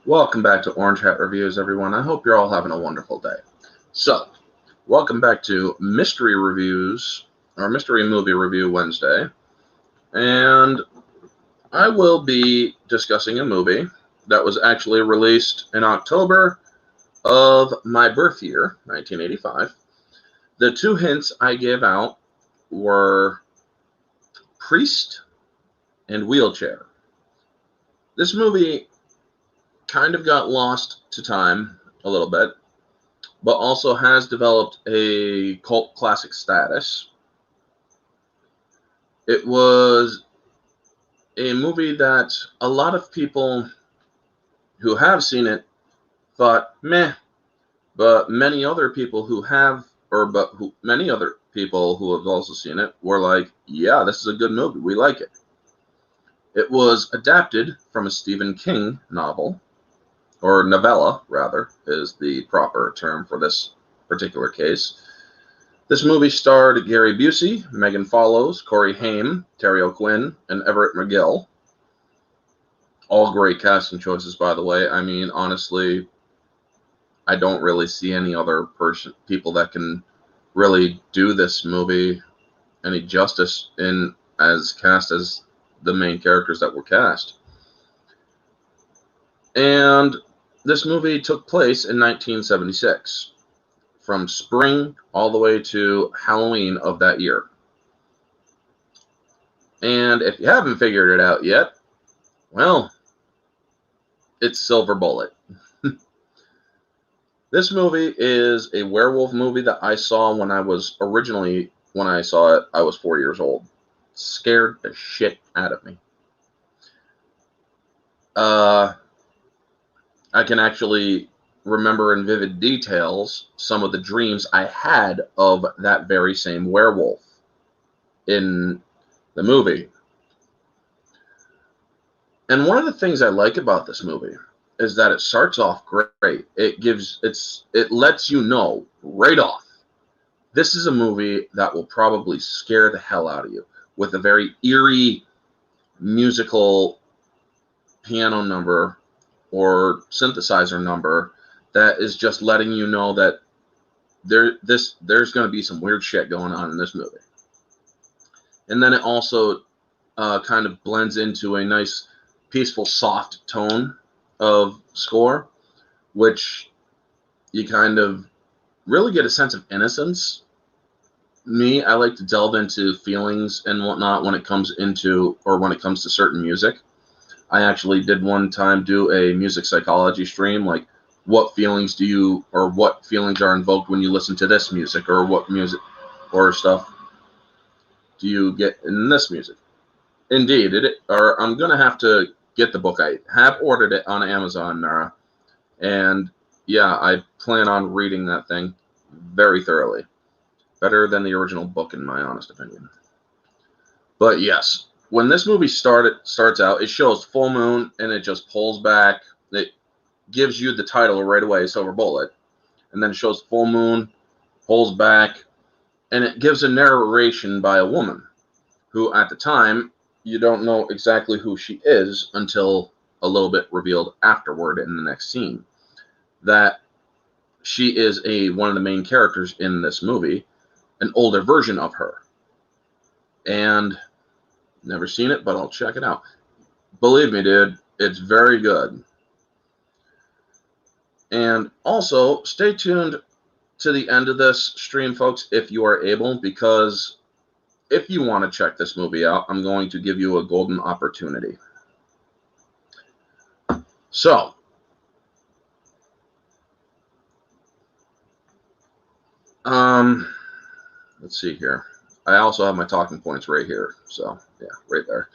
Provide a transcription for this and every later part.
Welcome back to Orange Hat Reviews, everyone. I hope you're all having a wonderful day. So, welcome back to Mystery Reviews, or Mystery Movie Review Wednesday. And I will be discussing a movie that was actually released in October of my birth year, 1985. The two hints I gave out were Priest and Wheelchair. This movie kind of got lost to time a little bit, but also has developed a cult classic status. It was a movie that a lot of people who have seen it thought meh, but many other people who have, many other people who have also seen it were like, yeah, this is a good movie. We like it. It was adapted from a Stephen King novel, or novella, rather, is the proper term for this particular case. This movie starred Gary Busey, Megan Follows, Corey Haim, Terry O'Quinn, and Everett McGill. All great casting choices, by the way. I mean, honestly, I don't really see any other people that can really do this movie any justice in as cast as the main characters that were cast. And this movie took place in 1976, from spring all the way to Halloween of that year. And if you haven't figured it out yet, well, it's Silver Bullet. This movie is a werewolf movie that I saw when I saw it, I was 4 years old. Scared the shit out of me. I can actually remember in vivid details some of the dreams I had of that very same werewolf in the movie. And one of the things I like about this movie is that it starts off great. It lets you know right off, this is a movie that will probably scare the hell out of you, with a very eerie musical piano number or synthesizer number that is just letting you know that there's going to be some weird shit going on in this movie. And then it also kind of blends into a nice, peaceful, soft tone of score, which you kind of really get a sense of innocence. Me, I like to delve into feelings and whatnot when it comes to certain music. I actually did one time do a music psychology stream, like what feelings are invoked when you listen to this music, or what music or stuff do you get in this music. Indeed, I'm gonna have to get the book. I have ordered it on Amazon, Nara, and yeah, I plan on reading that thing very thoroughly. Better than the original book, in my honest opinion. But yes, when this movie starts out, it shows full moon and it just pulls back. It gives you the title right away, Silver Bullet, and then it shows full moon, pulls back, and it gives a narration by a woman who, at the time, you don't know exactly who she is until a little bit revealed afterward in the next scene, that she is one of the main characters in this movie, an older version of her. And never seen it, but I'll check it out. Believe me, dude, it's very good. And also, stay tuned to the end of this stream, folks, if you are able, because if you want to check this movie out, I'm going to give you a golden opportunity. So, let's see here. I also have my talking points right here. So, yeah, right there.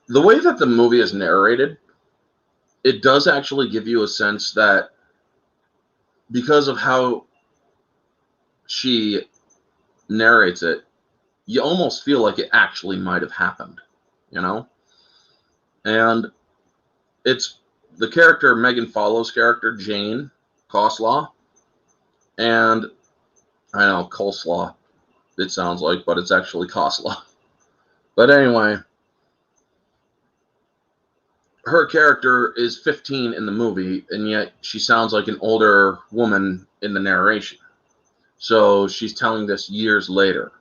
The way that the movie is narrated, it does actually give you a sense that because of how she narrates it, you almost feel like it actually might have happened, you know? And it's the character, Megan Follows' character, Jane Coslaw, and I know, coleslaw, it sounds like, but it's actually Coslaw. But anyway, her character is 15 in the movie, and yet she sounds like an older woman in the narration. So she's telling this years later.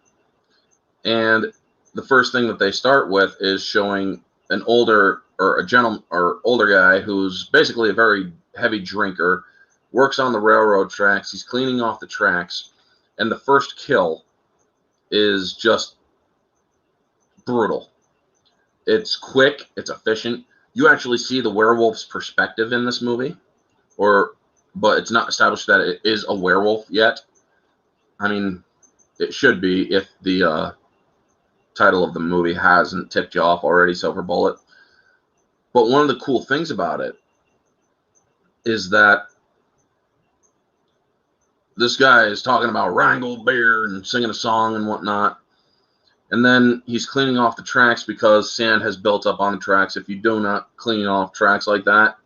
And the first thing that they start with is showing an older or a gentleman or older guy who's basically a very heavy drinker, works on the railroad tracks. He's cleaning off the tracks, and the first kill is just brutal. It's quick, it's efficient. You actually see the werewolf's perspective in this movie, but it's not established that it is a werewolf yet. I mean, it should be if the title of the movie hasn't tipped you off already, Silver Bullet. But one of the cool things about it is that this guy is talking about Rheingold beer and singing a song and whatnot. And then he's cleaning off the tracks because sand has built up on the tracks. If you do not clean off tracks like that,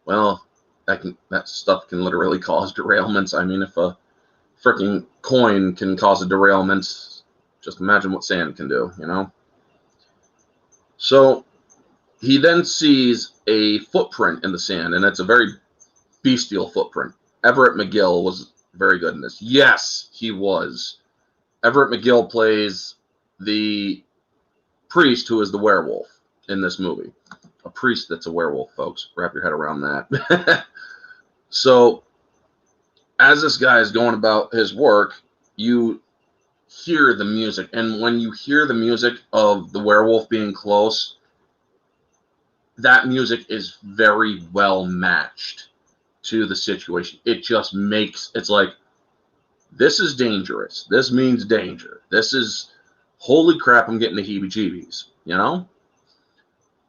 well, that stuff can literally cause derailments. I mean, if a freaking coin can cause a derailment, just imagine what sand can do, you know? So he then sees a footprint in the sand, and it's a very bestial footprint. Everett McGill was very good in this. Yes, he was. Everett McGill plays the priest who is the werewolf in this movie. A priest that's a werewolf, folks. Wrap your head around that. So, as this guy is going about his work, you hear the music. And when you hear the music of the werewolf being close, that music is very well matched to the situation. It just makes, it's like, this is dangerous. This means danger. This is, holy crap, I'm getting the heebie-jeebies, you know?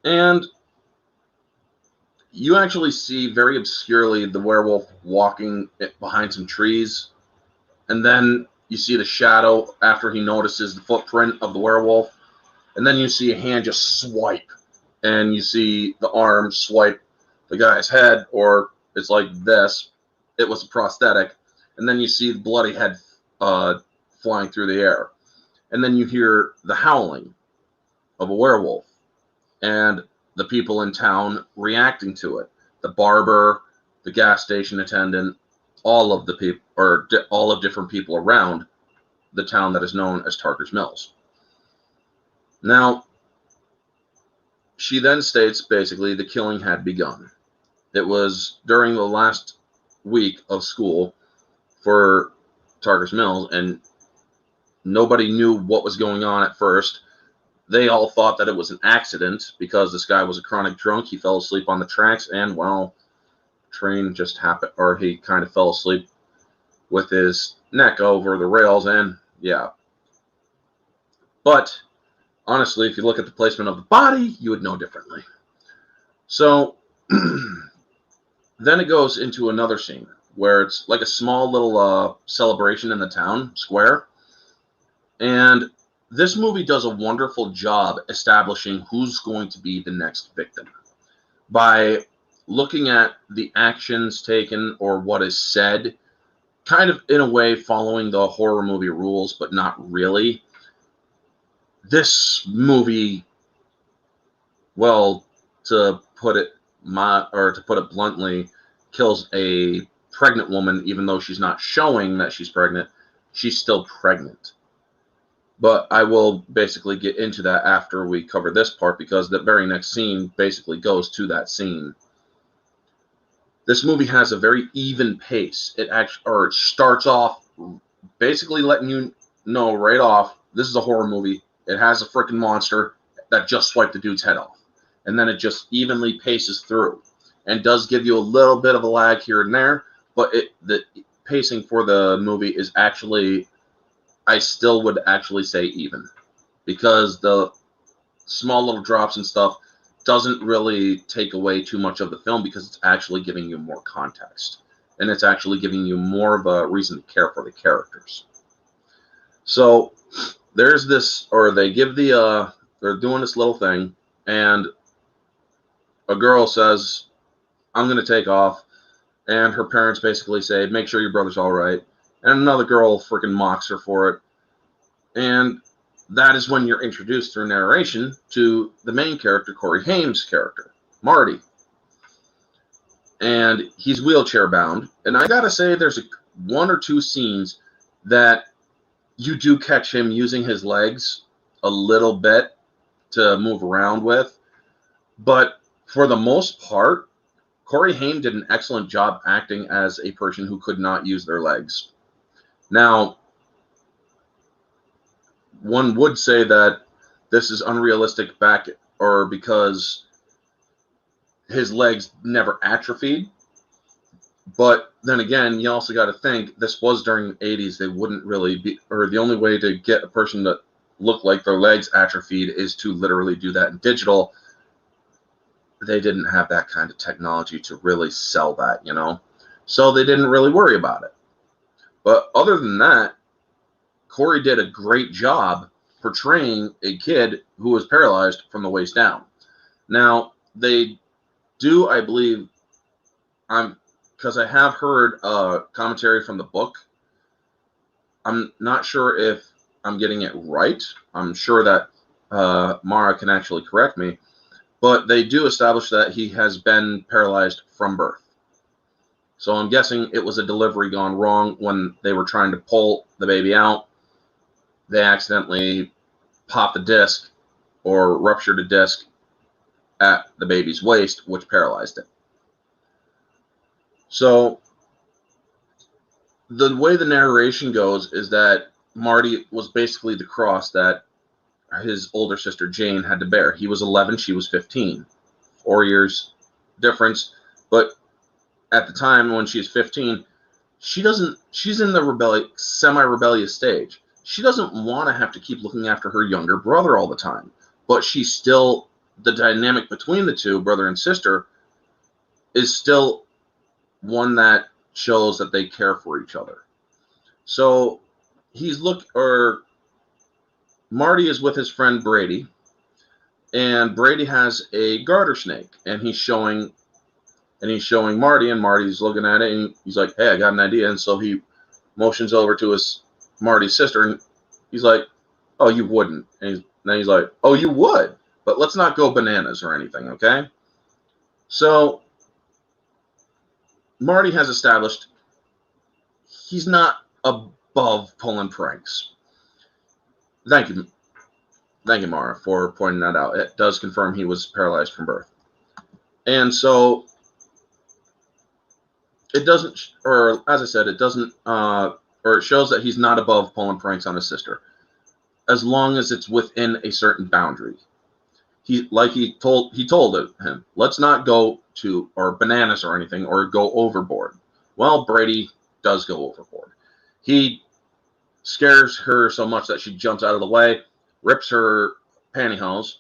And you actually see very obscurely the werewolf walking behind some trees. And then you see the shadow after he notices the footprint of the werewolf. And then you see a hand just swipe. And you see the arm swipe the guy's head, or it's like this. It was a prosthetic. And then you see the bloody head flying through the air. And then you hear the howling of a werewolf. And the people in town reacting to it. The barber, the gas station attendant, all of the people, or all of different people around the town that is known as Tarker's Mills. Now, she then states basically the killing had begun. It was during the last week of school for Tarker's Mills, and nobody knew what was going on at first. They all thought that it was an accident because this guy was a chronic drunk. He fell asleep on the tracks, and, well, train just happened, or he kind of fell asleep with his neck over the rails, and, yeah. But, honestly, if you look at the placement of the body, you would know differently. So, then it goes into another scene where it's like a small little celebration in the town square, and this movie does a wonderful job establishing who's going to be the next victim by looking at the actions taken or what is said, kind of in a way following the horror movie rules, but not really. This movie, well, to put it bluntly, kills a pregnant woman, even though she's not showing that she's pregnant. She's still pregnant. But I will basically get into that after we cover this part, because the very next scene basically goes to that scene. This movie has a very even pace. It starts off basically letting you know right off, this is a horror movie. It has a freaking monster that just swiped the dude's head off. And then it just evenly paces through and does give you a little bit of a lag here and there, but the pacing for the movie is actually, I still would actually say even, because the small little drops and stuff doesn't really take away too much of the film, because it's actually giving you more context, and it's actually giving you more of a reason to care for the characters. So there's this, or they give they're doing this little thing, and a girl says, I'm going to take off, and her parents basically say, make sure your brother's all right. And another girl freaking mocks her for it. And that is when you're introduced through narration to the main character, Corey Haim's character, Marty. And he's wheelchair bound. And I gotta say, there's one or two scenes that you do catch him using his legs a little bit to move around with. But for the most part, Corey Haim did an excellent job acting as a person who could not use their legs. Now, one would say that this is unrealistic because his legs never atrophied. But then again, you also got to think this was during the 80s. They wouldn't really be, or the only way to get a person to look like their legs atrophied is to literally do that in digital. They didn't have that kind of technology to really sell that, So they didn't really worry about it. But other than that, Corey did a great job portraying a kid who was paralyzed from the waist down. Now, they do, I believe, because I have heard commentary from the book. I'm not sure if I'm getting it right. I'm sure that Mara can actually correct me. But they do establish that he has been paralyzed from birth. So I'm guessing it was a delivery gone wrong when they were trying to pull the baby out. They accidentally popped the disc or ruptured a disc at the baby's waist, which paralyzed it. So the way the narration goes is that Marty was basically the cross that his older sister Jane had to bear. He was 11, she was 15. 4 years difference. But at the time when she's 15, she's in the semi-rebellious stage. She doesn't want to have to keep looking after her younger brother all the time. But she's still, the dynamic between the two, brother and sister, is still one that shows that they care for each other. So Marty is with his friend Brady, and Brady has a garter snake, and he's showing Marty, and Marty's looking at it, and he's like, "Hey, I got an idea." And so he motions over to Marty's sister, and he's like, "Oh, you wouldn't." And then he's like, "Oh, you would, but let's not go bananas or anything, okay?" So Marty has established he's not above pulling pranks. Thank you, Mara, for pointing that out. It does confirm he was paralyzed from birth. And so it doesn't, or as I said, it doesn't, or it shows that he's not above pulling pranks on his sister, as long as it's within a certain boundary. He told him, let's not go to, or bananas or anything, or go overboard. Well, Brady does go overboard. He scares her so much that she jumps out of the way, rips her pantyhose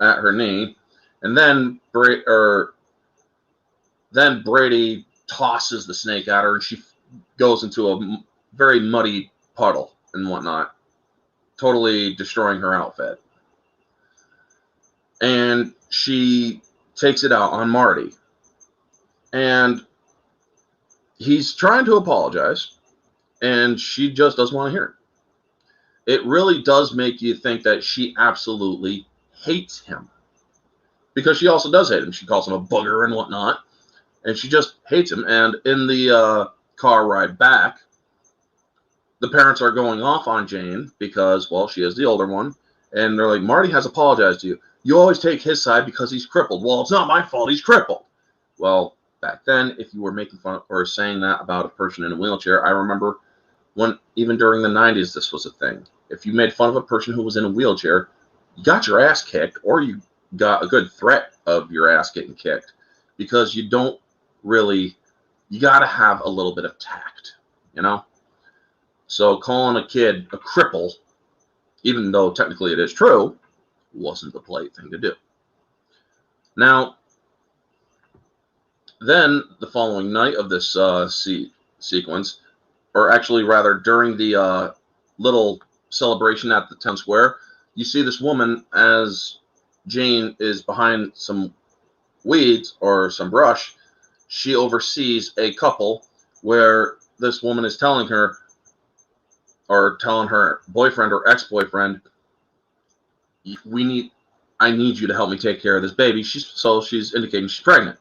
at her knee, and then Brady tosses the snake at her, and she goes into a very muddy puddle and whatnot, totally destroying her outfit. And she takes it out on Marty. And he's trying to apologize, and she just doesn't want to hear it. It really does make you think that she absolutely hates him. Because she also does hate him. She calls him a booger and whatnot. And she just hates him. And in the car ride back, the parents are going off on Jane because, well, she is the older one. And they're like, Marty has apologized to you. You always take his side because he's crippled. Well, it's not my fault. He's crippled. Well, back then, if you were making fun or saying that about a person in a wheelchair, I remember even during the 90s, this was a thing. If you made fun of a person who was in a wheelchair, you got your ass kicked, or you got a good threat of your ass getting kicked, because you got to have a little bit of tact, So calling a kid a cripple, even though technically it is true, wasn't the polite thing to do. Now, then the following night of this sequence, or actually rather during the little celebration at the town square, you see this woman as Jane is behind some weeds or some brush. She oversees a couple where this woman is telling her boyfriend or ex-boyfriend, we need I need you to help me take care of this baby. She's indicating she's pregnant.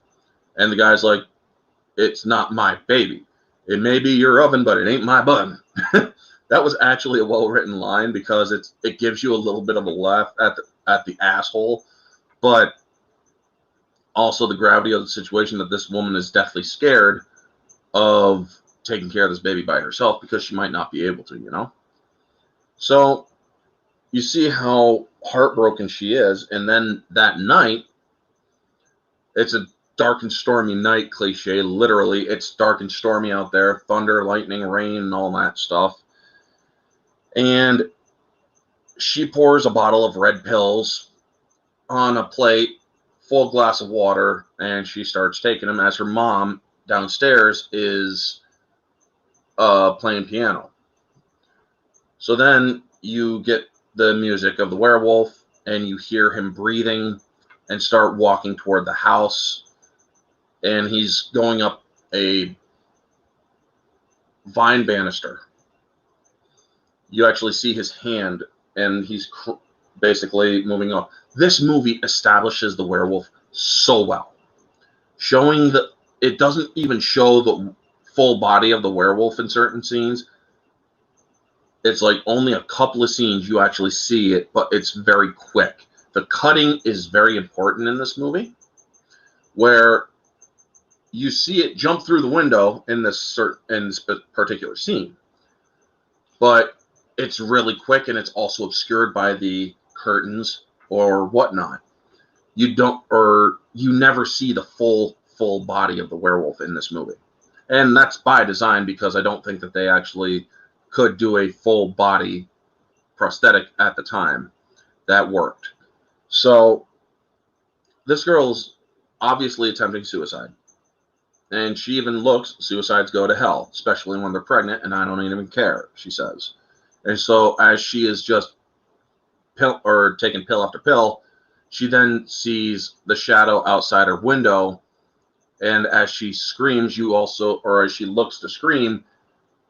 And the guy's like, it's not my baby. It may be your oven, but it ain't my bun. That was actually a well-written line because it gives you a little bit of a laugh at the asshole, but also the gravity of the situation that this woman is deathly scared of taking care of this baby by herself because she might not be able to, you know? So you see how heartbroken she is, and then that night, it's a dark and stormy night cliche. Literally, it's dark and stormy out there, thunder, lightning, rain, and all that stuff. And she pours a bottle of red pills on a plate, full glass of water, and she starts taking them as her mom downstairs is playing piano. So then you get the music of the werewolf, and you hear him breathing and start walking toward the house. And he's going up a vine banister. You actually see his hand, and he's basically moving up. This movie establishes the werewolf so well, showing that it doesn't even show the full body of the werewolf in certain scenes. It's like only a couple of scenes you actually see it, but it's very quick. The cutting is very important in this movie, where you see it jump through the window in this particular scene, but it's really quick, and it's also obscured by the curtains or whatnot. You never see the full body of the werewolf in this movie, and that's by design because I don't think that they actually could do a full body prosthetic at the time that worked. So this girl's obviously attempting suicide. And she even looks, suicides go to hell, especially when they're pregnant, and I don't even care, she says. And so as she is just taking pill after pill, she then sees the shadow outside her window, and as she screams, as she looks to scream,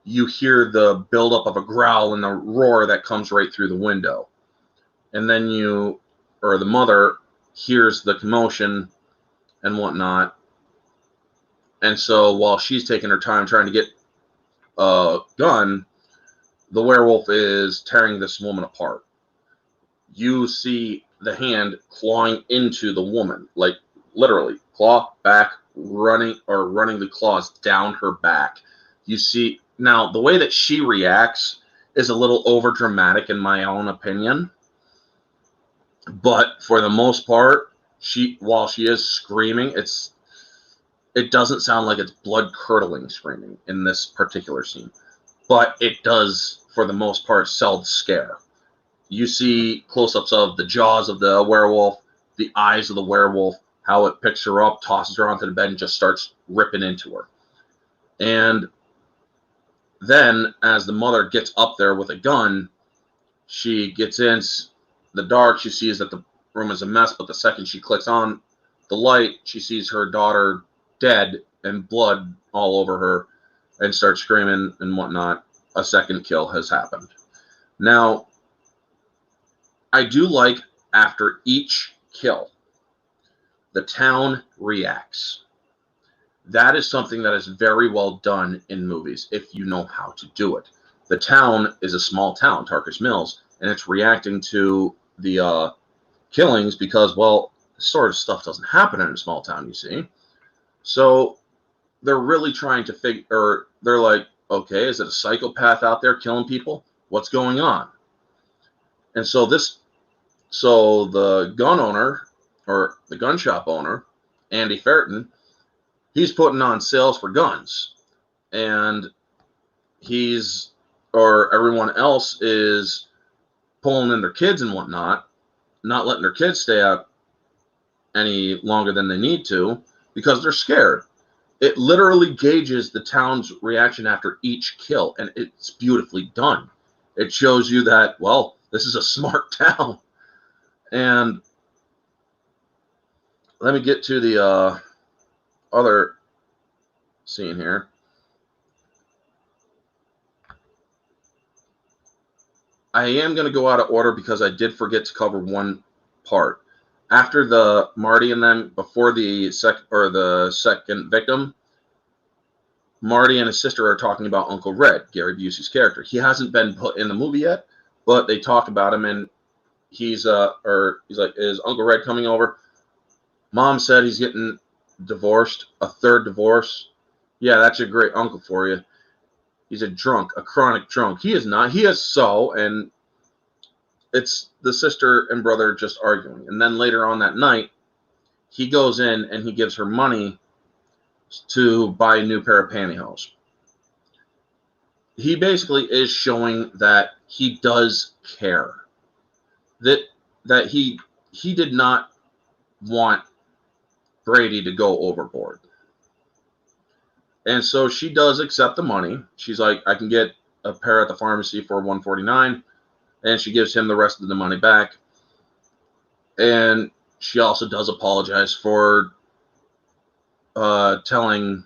you hear the buildup of a growl and a roar that comes right through the window. And then the mother hears the commotion and whatnot. And so while she's taking her time trying to get a gun, the werewolf is tearing this woman apart. You see the hand clawing into the woman, like literally claw back, running the claws down her back. You see now the way that she reacts is a little over dramatic in my own opinion, but for the most part, while she is screaming, it doesn't sound like it's blood curdling screaming in this particular scene, but it does for the most part sell the scare. You see close-ups of the jaws of the werewolf, the eyes of the werewolf, how it picks her up, tosses her onto the bed, and just starts ripping into her. And then, as the mother gets up there with a gun, she gets in the dark. She sees that the room is a mess, but the second she clicks on the light, she sees her daughter dead and blood all over her and starts screaming and whatnot. A second kill has happened. Now, I do like after each kill, the town reacts. That is something that is very well done in movies if you know how to do it. The town is a small town, Tarkus Mills, and it's reacting to the killings because, well, this sort of stuff doesn't happen in a small town, you see. So they're really trying to they're like, okay, is it a psychopath out there killing people? What's going on? And so the gun owner, or the gun shop owner, Andy Ferton, he's putting on sales for guns, and everyone else is pulling in their kids and whatnot, not letting their kids stay out any longer than they need to because they're scared. It literally gauges the town's reaction after each kill, and it's beautifully done. It shows you that, well, this is a smart town. And let me get to the other scene here. I am going to go out of order because I did forget to cover one part. After the Marty and them, before the second victim, Marty and his sister are talking about Uncle Red, Gary Busey's character. He hasn't been put in the movie yet, but they talk about him, and he's like, is Uncle Red coming over? Mom said he's getting divorced, a third divorce. Yeah, that's a great uncle for you. He's a drunk, a chronic drunk. He is not. He is so, and it's the sister and brother just arguing. And then later on that night, he goes in and he gives her money to buy a new pair of pantyhose. He basically is showing that he does care. That he did not want Brady to go overboard. And so she does accept the money. She's like, I can get a pair at the pharmacy for $149, and she gives him the rest of the money back. And she also does apologize for telling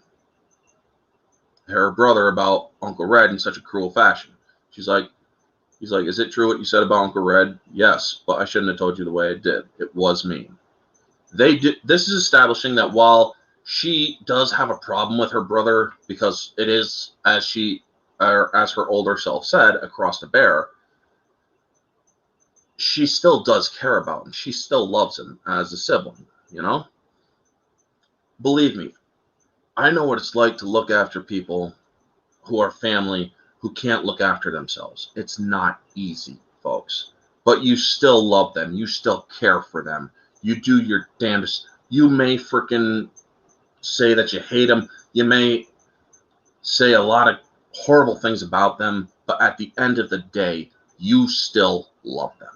her brother about Uncle Red in such a cruel fashion. He's like, is it true what you said about Uncle Red? Yes, but I shouldn't have told you the way I did. It was mean. This is establishing that while she does have a problem with her brother, because it is, as her older self said, a cross to bear, she still does care about him. She still loves him as a sibling, you know? Believe me, I know what it's like to look after people who are family who can't look after themselves. It's not easy, folks. But you still love them. You still care for them. You do your damnedest. You may freaking say that you hate them. You may say a lot of horrible things about them. But at the end of the day, you still love them.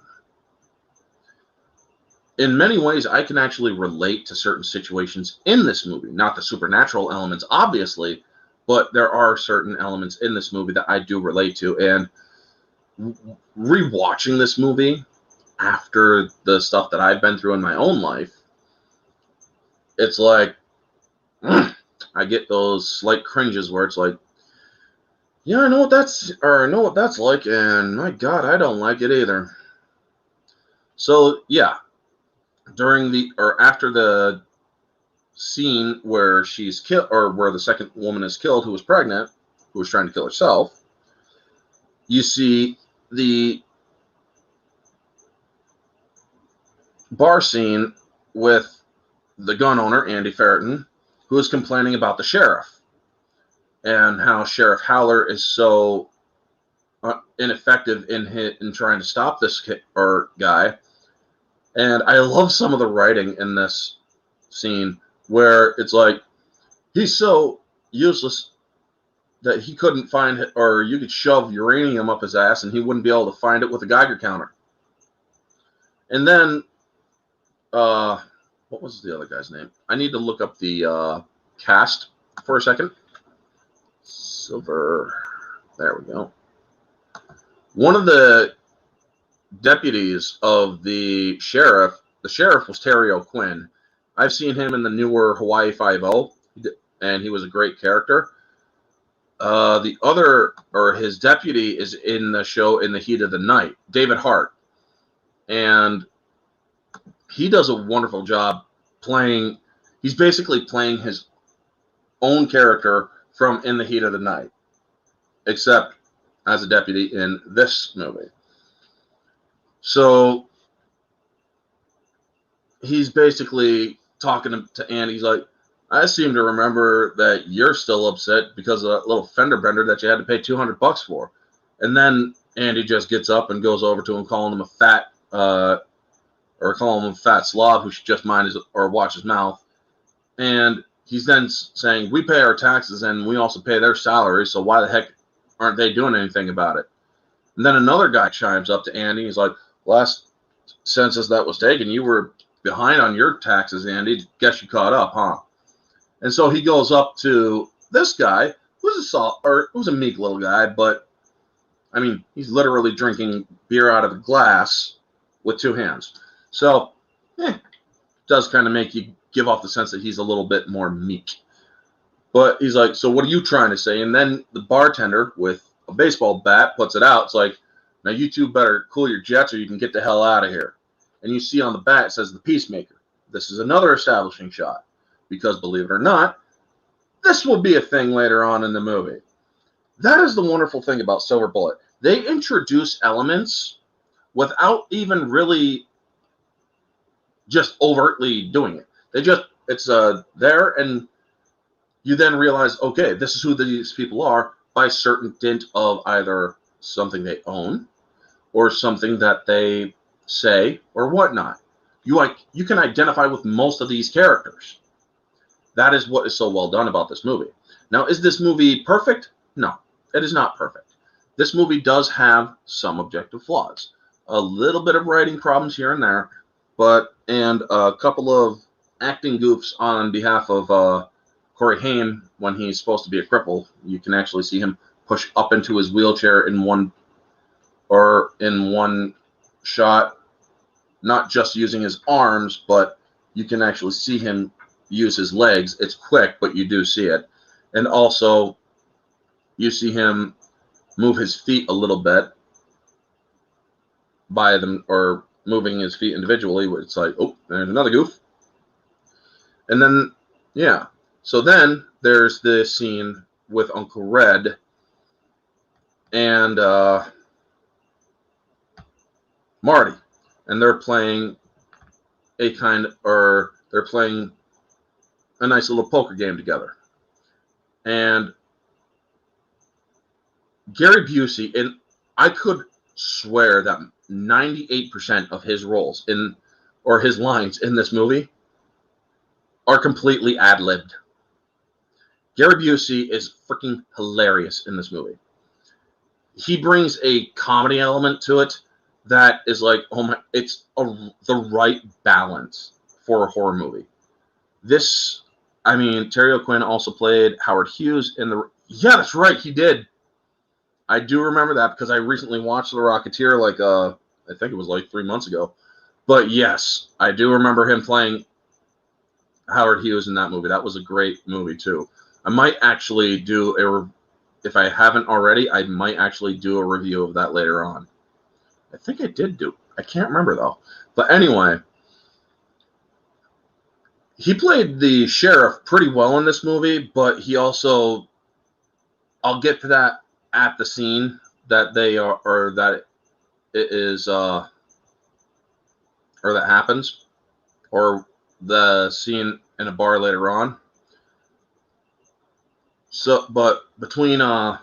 In many ways, I can actually relate to certain situations in this movie. Not the supernatural elements, obviously, but there are certain elements in this movie that I do relate to. And rewatching this movie after the stuff that I've been through in my own life, it's like, I get those slight cringes where it's like, yeah, I know what that's like, and my God, I don't like it either. So yeah, after the scene where she's killed, or where the second woman is killed, who was pregnant, who was trying to kill herself, you see the bar scene with the gun owner, Andy Ferreton, who is complaining about the sheriff and how Sheriff Howler is so ineffective in trying to stop this guy. And I love some of the writing in this scene where it's like, he's so useless that he couldn't find it, or you could shove uranium up his ass and he wouldn't be able to find it with a Geiger counter. And then, what was the other guy's name? I need to look up the cast for a second. Silver. There we go. One of the deputies of the sheriff was Terry O'Quinn. I've seen him in the newer Hawaii Five-0, and he was a great character. His deputy is in the show In the Heat of the Night, David Hart. And he does a wonderful job playing, he's basically playing his own character from In the Heat of the Night, except as a deputy in this movie. So he's basically talking to Andy. He's like, I seem to remember that you're still upset because of that little fender bender that you had to pay $200 for. And then Andy just gets up and goes over to him, calling him a fat, calling him a fat slob who should just mind his or watch his mouth. And he's then saying, we pay our taxes and we also pay their salaries, so why the heck aren't they doing anything about it? And then another guy chimes up to Andy. He's like, last census that was taken, you were behind on your taxes, Andy. Guess you caught up, huh? And so he goes up to this guy, who's a meek little guy, but I mean, he's literally drinking beer out of a glass with two hands. So, does kind of make you give off the sense that he's a little bit more meek. But he's like, so what are you trying to say? And then the bartender with a baseball bat puts it out. It's like, now you two better cool your jets or you can get the hell out of here. and you see on the back it says the Peacemaker. This is another establishing shot because, believe it or not, this will be a thing later on in the movie. That is the wonderful thing about Silver Bullet. They introduce elements without even really just overtly doing it. It's there, and you then realize, okay, this is who these people are by certain dint of either something they own or something that they say or whatnot. You can identify with most of these characters. That is what is so well done about this movie. Now, is this movie perfect? No, it is not perfect. This movie does have some objective flaws. A little bit of writing problems here and there, and a couple of acting goofs on behalf of Corey Haim when he's supposed to be a cripple. You can actually see him push up into his wheelchair in one shot, not just using his arms, but you can actually see him use his legs. It's quick, but you do see it. And also, you see him move his feet a little bit by them, or moving his feet individually. It's like, oh, there's another goof. And then, yeah. So then there's this scene with Uncle Red and Marty, and they're playing they're playing a nice little poker game together. And Gary Busey, and I could swear that 98% of his roles or his lines in this movie are completely ad-libbed. Gary Busey is freaking hilarious in this movie. He brings a comedy element to it that is like, oh my, it's the right balance for a horror movie. Terry O'Quinn also played Howard Hughes yeah, that's right, he did. I do remember that because I recently watched The Rocketeer I think it was like 3 months ago. But yes, I do remember him playing Howard Hughes in that movie. That was a great movie too. I might actually if I haven't already, I might actually do a review of that later on. I think I did I can't remember though. But anyway, he played the sheriff pretty well in this movie, but he also, I'll get to that at the scene that they are, or that it is, or that happens, or the scene in a bar later on. So, but between Uncle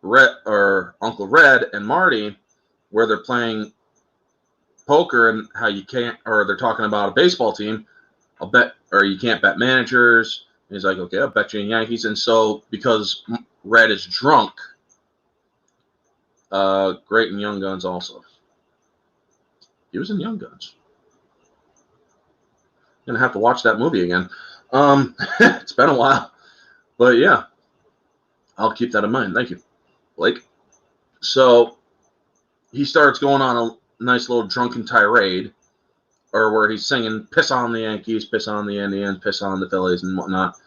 Red and Marty, where they're playing poker and how you can't, or they're talking about a baseball team, you can't bet managers. And he's like, okay, I'll bet you in Yankees. And so, because Red is drunk, great in Young Guns also. He was in Young Guns. I'm gonna have to watch that movie again. It's been a while, but yeah, I'll keep that in mind. Thank you, Blake. So he starts going on a nice little drunken tirade, or where he's singing "Piss on the Yankees, piss on the Indians, piss on the Phillies" and whatnot.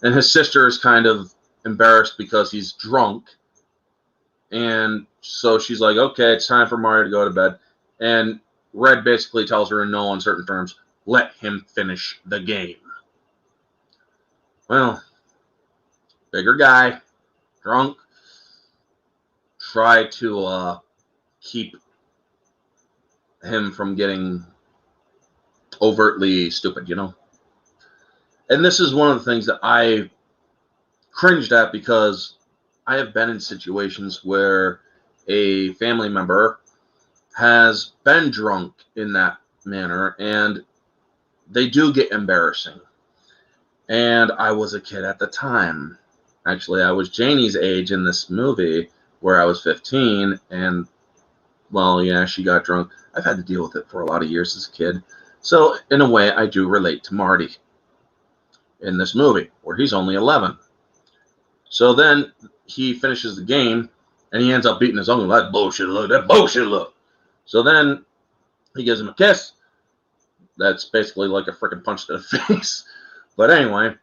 And his sister is kind of embarrassed because he's drunk, and so she's like, "Okay, it's time for Mario to go to bed." And Red basically tells her in no uncertain terms, let him finish the game. Well, bigger guy, drunk, try to keep him from getting overtly stupid, you know? And this is one of the things that I cringed at, because I have been in situations where a family member has been drunk in that manner, and they do get embarrassing. And I was a kid at the time. Actually, I was Janie's age in this movie, where I was 15, and, well, yeah, she got drunk. I've had to deal with it for a lot of years as a kid. So, in a way, I do relate to Marty in this movie, where he's only 11. So then he finishes the game, and he ends up beating his uncle. That bullshit look. So then he gives him a kiss. That's basically like a freaking punch to the face. But anyway,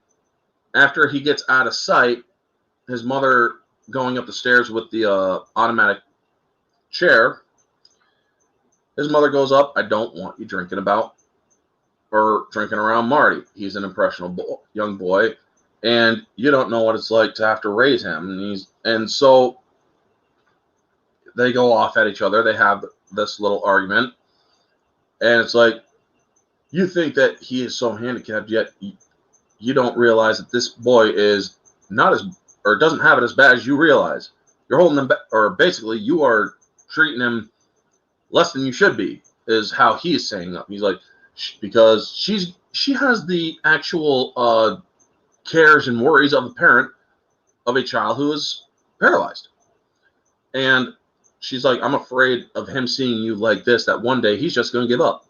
after he gets out of sight, his mother going up the stairs with the automatic chair His mother goes up, I don't want you drinking around Marty. He's an impressionable young boy, and you don't know what it's like to have to raise him. And so they go off at each other. They have this little argument, and it's like, you think that he is so handicapped, yet you don't realize that this boy is not as, or doesn't have it as bad as you realize. You're holding him back, or basically you are treating him less than you should be, is how he's saying that. He's like, because she has the actual cares and worries of a parent of a child who is paralyzed. And she's like, I'm afraid of him seeing you like this, that one day he's just going to give up.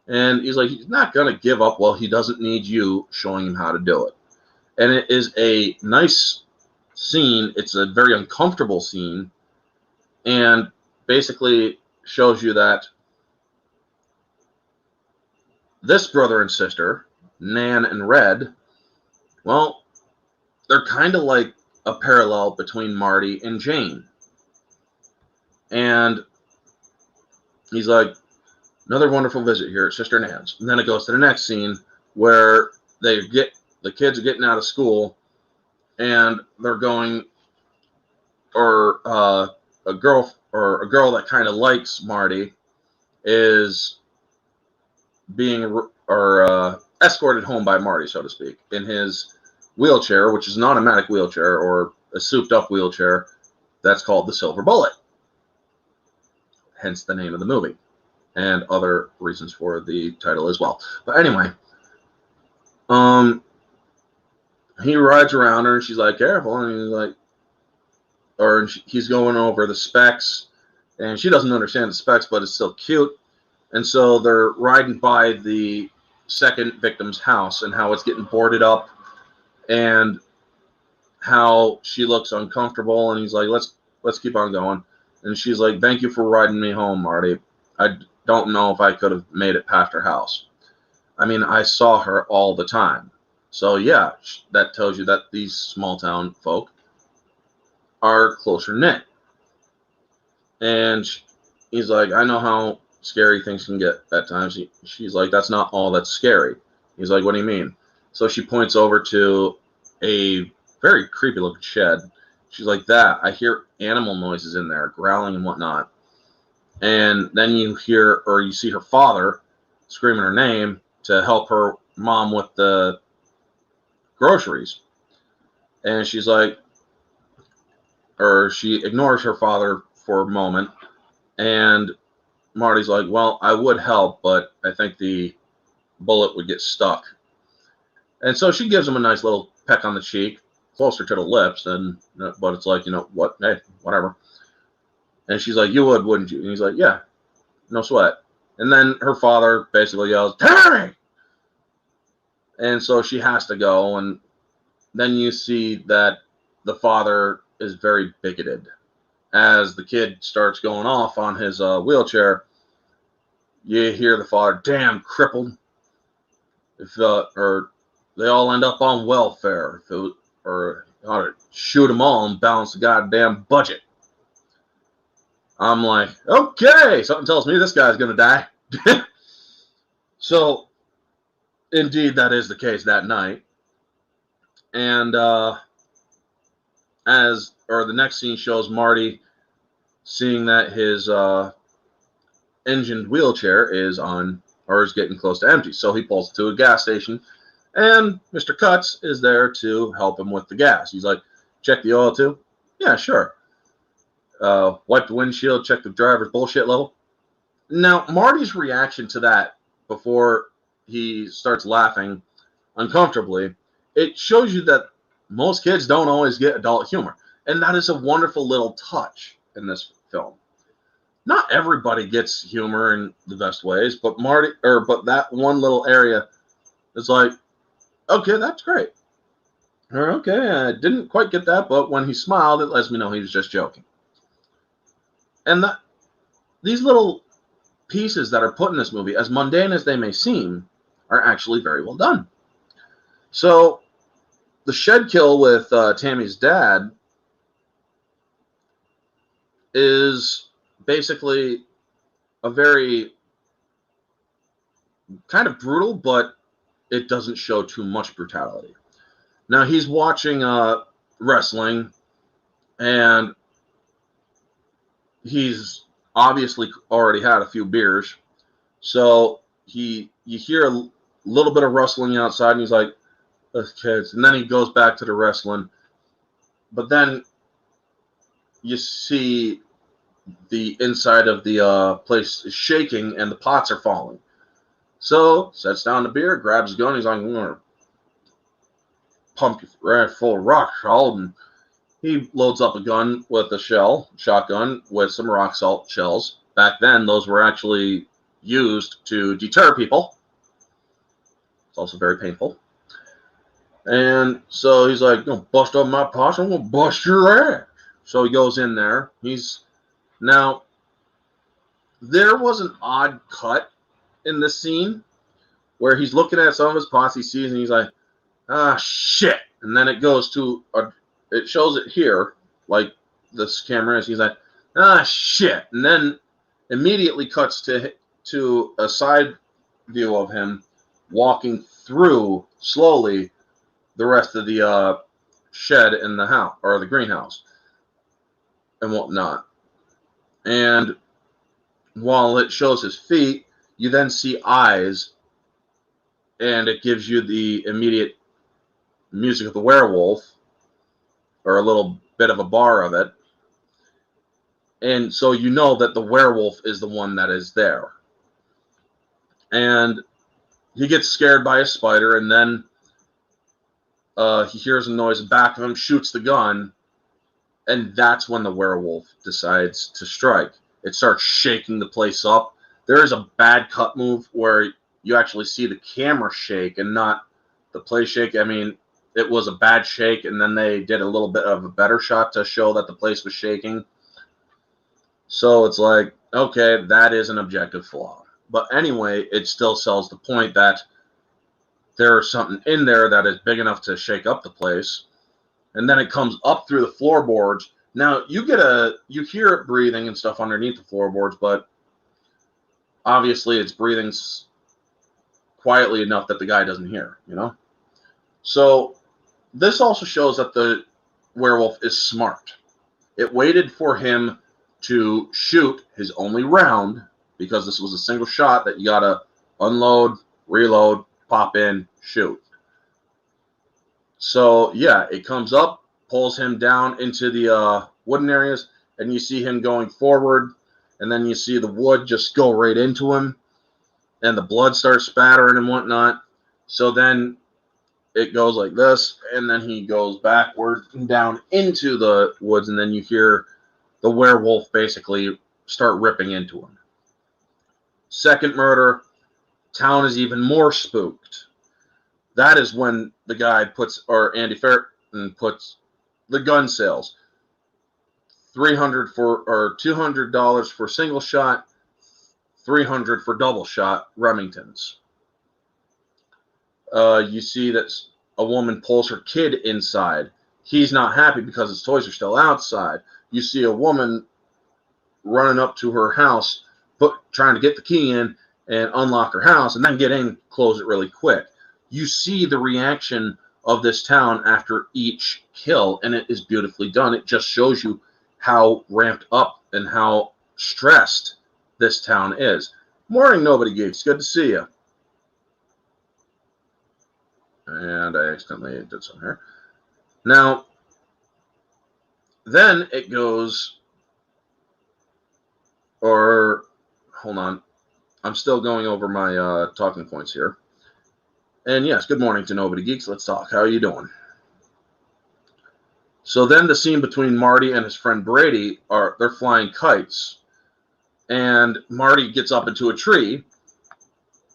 And he's like, he's not going to give up. Well, he doesn't need you showing him how to do it. And it is a nice scene. It's a very uncomfortable scene. And basically shows you that this brother and sister, Nan and Red, well, they're kind of like a parallel between Marty and Jane. And he's like, another wonderful visit here at Sister Nan's. And then it goes to the next scene where the kids are getting out of school, and they're going, or a girl that kind of likes Marty is being escorted home by Marty, so to speak, in his wheelchair, which is an automatic wheelchair or a souped-up wheelchair that's called the Silver Bullet. Hence the name of the movie, and other reasons for the title as well. But anyway, he rides around her, and she's like, careful, and he's like, he's going over the specs, and she doesn't understand the specs, but it's still cute. And so they're riding by the second victim's house and how it's getting boarded up and how she looks uncomfortable. And he's like, let's keep on going. And she's like, thank you for riding me home, Marty. I don't know if I could have made it past her house. I mean, I saw her all the time. So yeah, that tells you that these small town folk are closer knit. And he's like, I know how scary things can get at times. She's like, that's not all that's scary. He's like, what do you mean? So she points over to a very creepy looking shed. She's like, that, I hear animal noises in there, growling and whatnot. And then you see her father screaming her name to help her mom with the groceries. And she's like, or she ignores her father for a moment. And Marty's like, well, I would help, but I think the bullet would get stuck. And so she gives him a nice little peck on the cheek, closer to the lips, but it's like, what? Hey, whatever. And she's like, you would, wouldn't you? And he's like, yeah, no sweat. And then her father basically yells, Terry! And so she has to go. And then you see that the father is very bigoted. As the kid starts going off on his wheelchair, you hear the father, damn crippled. Or they all end up on welfare. Or you ought to shoot them all and balance the goddamn budget. I'm like, okay, something tells me this guy's going to die. So, indeed, that is the case that night. And the next scene shows Marty seeing that his engined wheelchair is getting close to empty. So he pulls to a gas station, and Mr. Cutts is there to help him with the gas. He's like, check the oil too? Yeah, sure. Wipe the windshield, check the driver's bullshit level. Now, Marty's reaction to that before he starts laughing uncomfortably, it shows you that most kids don't always get adult humor. And that is a wonderful little touch in this film. Not everybody gets humor in the best ways, but that one little area is like, okay, that's great. Or, okay, I didn't quite get that, but when he smiled, it lets me know he was just joking. And these little pieces that are put in this movie, as mundane as they may seem, are actually very well done. So, the shed kill with Tammy's dad is basically a very kind of brutal, but it doesn't show too much brutality. Now he's watching wrestling, and he's obviously already had a few beers, so you hear a little bit of rustling outside, and he's like, "Those kids," and then he goes back to the wrestling, but then you see the inside of the place is shaking and the pots are falling. So sets down the beer, grabs his gun. He's like, "I'm gonna pump you right full of rock salt," and he loads up a gun with a shotgun with some rock salt shells. Back then, those were actually used to deter people. It's also very painful. And so he's like, "Gonna bust up my pots. I'm gonna bust your ass." So he goes in there. Now there was an odd cut in this scene where he's looking at some of his pots he sees, and he's like, "Ah, shit!" And then it goes to it shows it here, like this camera is. He's like, "Ah, shit!" And then immediately cuts to a side view of him walking through slowly the rest of the shed in the house or the greenhouse and whatnot. And while it shows his feet, you then see eyes, and it gives you the immediate music of the werewolf, or a little bit of a bar of it. And so you know that the werewolf is the one that is there. And he gets scared by a spider, and then he hears a noise back of him, shoots the gun, and that's when the werewolf decides to strike. It starts shaking the place up. There is a bad cut move where you actually see the camera shake and not the place shake. I mean, it was a bad shake, and then they did a little bit of a better shot to show that the place was shaking. So it's like, okay, that is an objective flaw. But anyway, it still sells the point that there's something in there that is big enough to shake up the place. And then it comes up through the floorboards. Now you hear it breathing and stuff underneath the floorboards, but obviously it's breathing quietly enough that the guy doesn't hear, So this also shows that the werewolf is smart. It waited for him to shoot his only round, because this was a single shot that you gotta unload, reload, pop in, shoot. So yeah, it comes up, pulls him down into the wooden areas, and you see him going forward, and then you see the wood just go right into him, and the blood starts spattering and whatnot. So then it goes like this, and then he goes backward and down into the woods, and then you hear the werewolf basically start ripping into him. Second murder, town is even more spooked. That is when the guy Andy Ferriton puts the gun sales. $200 for single shot, $300 for double shot Remingtons. You see that a woman pulls her kid inside. He's not happy because his toys are still outside. You see a woman running up to her house, trying to get the key in and unlock her house, and then get in, close it really quick. You see the reaction of this town after each kill, and it is beautifully done. It just shows you how ramped up and how stressed this town is. Morning, Nobody Geeks. Good to see you. And I accidentally did some here. Now, then it goes, hold on. I'm still going over my talking points here. And yes, good morning to Nobody Geeks. Let's talk. How are you doing? So then the scene between Marty and his friend Brady they're flying kites. And Marty gets up into a tree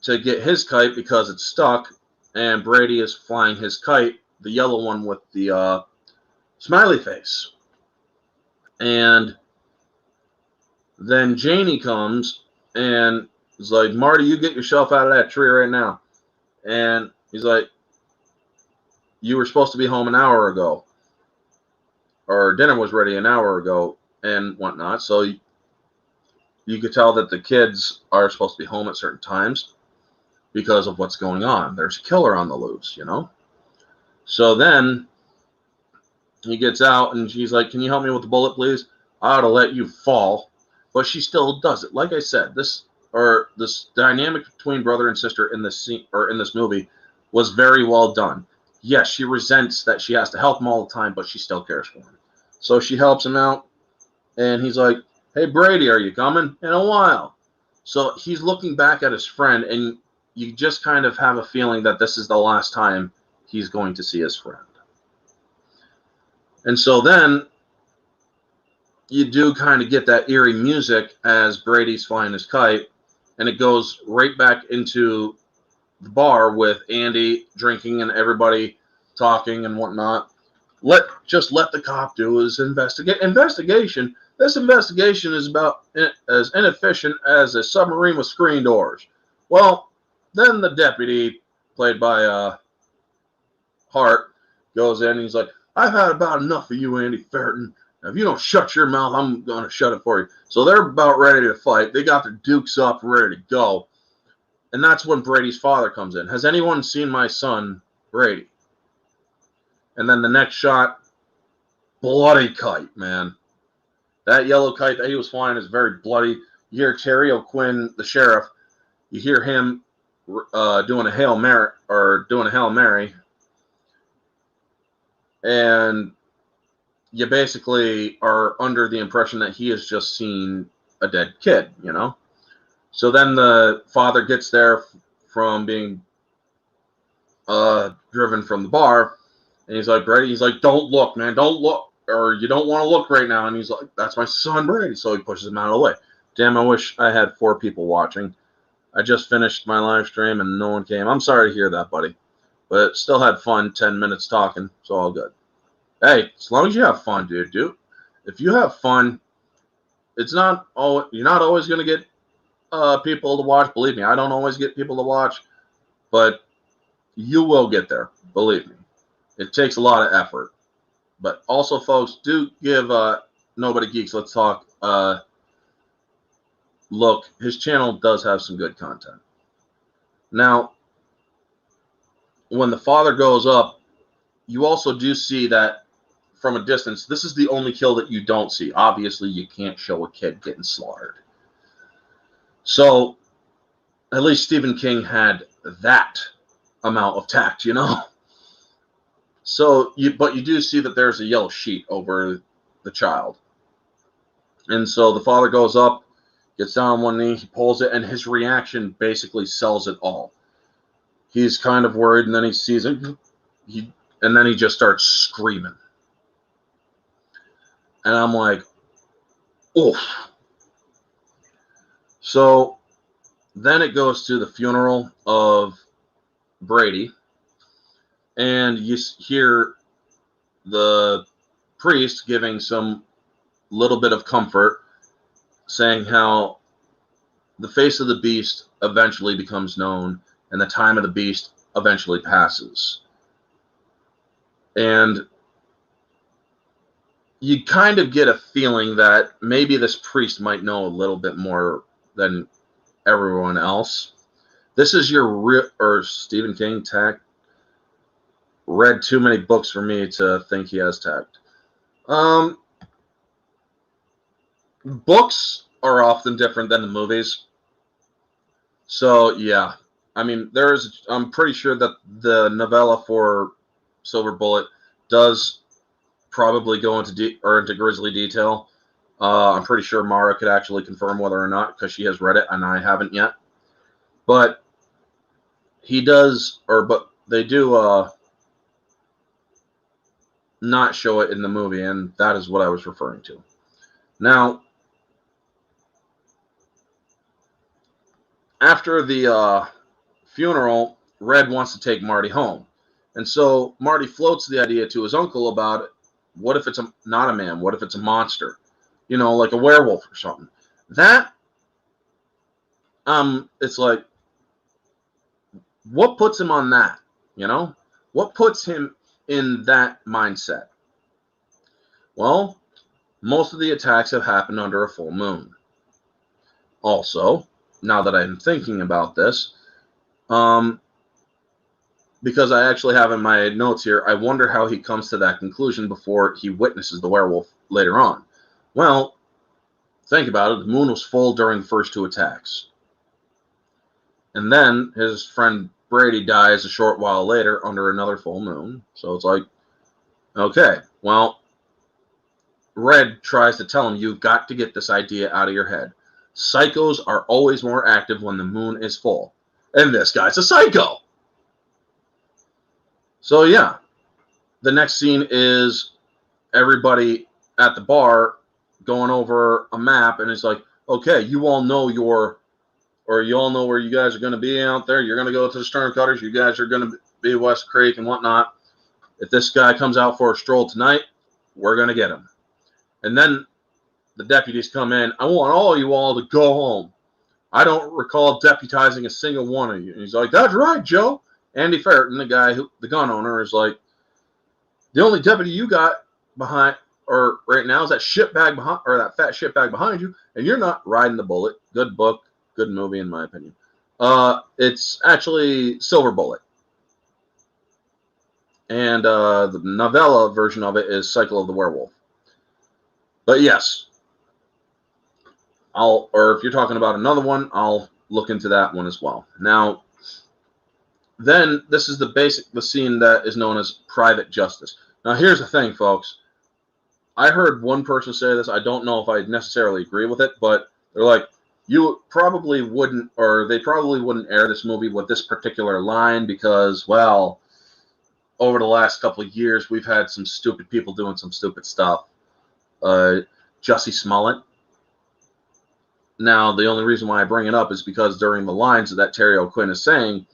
to get his kite because it's stuck. And Brady is flying his kite, the yellow one with the smiley face. And then Janie comes and is like, "Marty, you get yourself out of that tree right now." And he's like, "You were supposed to be home an hour ago. Or dinner was ready an hour ago," and whatnot. So you could tell that the kids are supposed to be home at certain times because of what's going on. There's a killer on the loose, you know? So then he gets out and she's like, "Can you help me with the bullet, please? I ought to let you fall." But she still does it. Like I said, this dynamic between brother and sister in this scene or in this movie was very well done. Yes, she resents that she has to help him all the time, but she still cares for him. So she helps him out, and he's like, "Hey Brady, are you coming?" "In a while." So he's looking back at his friend, and you just kind of have a feeling that this is the last time he's going to see his friend. And so then you do kind of get that eerie music as Brady's flying his kite, and it goes right back into the bar with Andy drinking and everybody talking and whatnot. Let the cop do his investigation. This investigation is about as inefficient as a submarine with screen doors. Well, then the deputy, played by Hart, goes in and he's like, "I've had about enough of you, Andy Ferriton. Now, if you don't shut your mouth, I'm going to shut it for you." So they're about ready to fight. They got their dukes up, ready to go. And that's when Brady's father comes in. "Has anyone seen my son, Brady?" And then the next shot, bloody kite, man. That yellow kite that he was flying is very bloody. You hear Terry O'Quinn, the sheriff, you hear him doing a Hail Mary, and you basically are under the impression that he has just seen a dead kid, you know? So then the father gets there from being driven from the bar, and he's like, "Brady," he's like, "Don't look, man, don't look, or you don't want to look right now." And he's like, "That's my son, Brady." So he pushes him out of the way. Damn, I wish I had 4 people watching. I just finished my live stream and no one came. I'm sorry to hear that, buddy. But still had fun, 10 minutes talking, so all good. Hey, as long as you have fun, dude. If you have fun, you're not always going to get people to watch. Believe me, I don't always get people to watch, but you will get there. Believe me. It takes a lot of effort. But also, folks, do give Nobody Geeks Let's Talk look. His channel does have some good content. Now, when the father goes up, you also do see that from a distance. This is the only kill that you don't see. Obviously, you can't show a kid getting slaughtered. So, at least Stephen King had that amount of tact, you know? So, but you do see that there's a yellow sheet over the child. And so the father goes up, gets down on one knee, he pulls it, and his reaction basically sells it all. He's kind of worried, and then he sees it, and then he just starts screaming. And I'm like, oof. So then it goes to the funeral of Brady, and you hear the priest giving some little bit of comfort, saying how the face of the beast eventually becomes known, and the time of the beast eventually passes. And you kind of get a feeling that maybe this priest might know a little bit more than everyone else. This is Stephen King tact. Read too many books for me to think he has tact. Books are often different than the movies. So, yeah. I mean, I'm pretty sure that the novella for Silver Bullet does probably go into grisly detail. I'm pretty sure Mara could actually confirm whether or not, because she has read it and I haven't yet. But they do not show it in the movie, and that is what I was referring to. Now, after the funeral, Red wants to take Marty home. And so Marty floats the idea to his uncle about, what if it's not a man? What if it's a monster? You know, like a werewolf or something. That, it's like, what puts him on that? You know? What puts him in that mindset? Well, most of the attacks have happened under a full moon. Also, now that I'm thinking about this, because I actually have in my notes here, I wonder how he comes to that conclusion before he witnesses the werewolf later on. Well, think about it. The moon was full during the first 2 attacks. And then his friend Brady dies a short while later under another full moon. So it's like, okay, well, Red tries to tell him, you've got to get this idea out of your head. Psychos are always more active when the moon is full. And this guy's a psycho. So yeah, the next scene is everybody at the bar going over a map, and it's like, okay, you all know where you guys are going to be out there. You're going to go to the Stormcutters. You guys are going to be West Creek and whatnot. If this guy comes out for a stroll tonight, we're going to get him. And then the deputies come in. I want all you all to go home. I don't recall deputizing a single one of you. And he's like, that's right, Joe. Andy Ferreton, the gun owner, is like, the only deputy you got behind, or right now, is that shitbag behind, or that fat shitbag behind you, and you're not riding the bullet. Good book, good movie, in my opinion. It's actually Silver Bullet. And the novella version of it is Cycle of the Werewolf. But yes, or if you're talking about another one, I'll look into that one as well. Now, then this is the scene that is known as private justice. Now, here's the thing, folks. I heard one person say this. I don't know if I necessarily agree with it, but they're like, they probably wouldn't air this movie with this particular line because, well, over the last couple of years, we've had some stupid people doing some stupid stuff. Jussie Smollett. Now, the only reason why I bring it up is because during the lines that Terry O'Quinn is saying,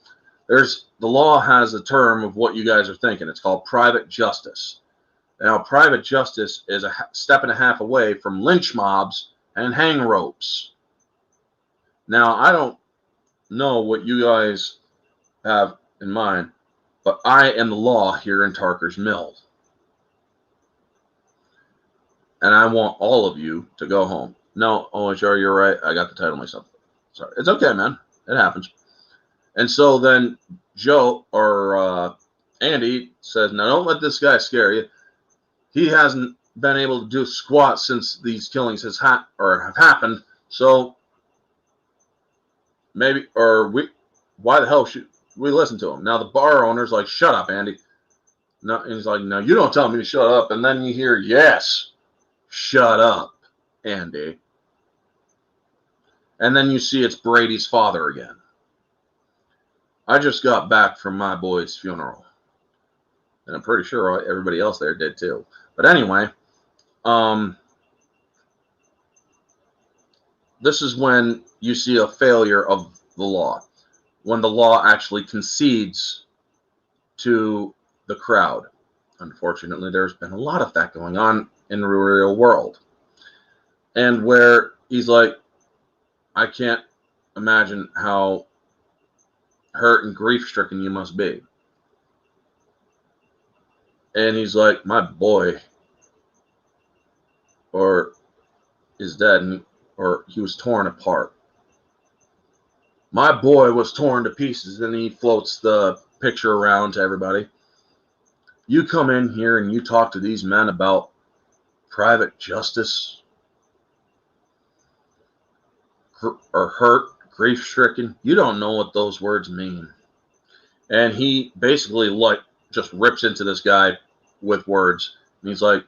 the law has a term of what you guys are thinking. It's called private justice. Now, private justice is a step and a half away from lynch mobs and hang ropes. Now, I don't know what you guys have in mind, but I am the law here in Tarker's Mill. And I want all of you to go home. No, OHR, you're right. I got the title myself. Sorry. It's okay, man. It happens. And so then Joe, or Andy, says, now don't let this guy scare you. He hasn't been able to do squat since these killings have happened. So maybe, why the hell should we listen to him? Now the bar owner's like, shut up, Andy. No, and he's like, no, you don't tell me to shut up. And then you hear, yes, shut up, Andy. And then you see it's Brady's father again. I just got back from my boy's funeral. And I'm pretty sure everybody else there did too. But anyway, this is when you see a failure of the law. When the law actually concedes to the crowd. Unfortunately, there's been a lot of that going on in the real world. And where he's like, I can't imagine how hurt and grief-stricken you must be. And he's like, my boy is dead, or he was torn apart. My boy was torn to pieces. And he floats the picture around to everybody. You come in here and you talk to these men about private justice, or hurt, grief-stricken. You don't know what those words mean. And he basically just rips into this guy with words. And he's like,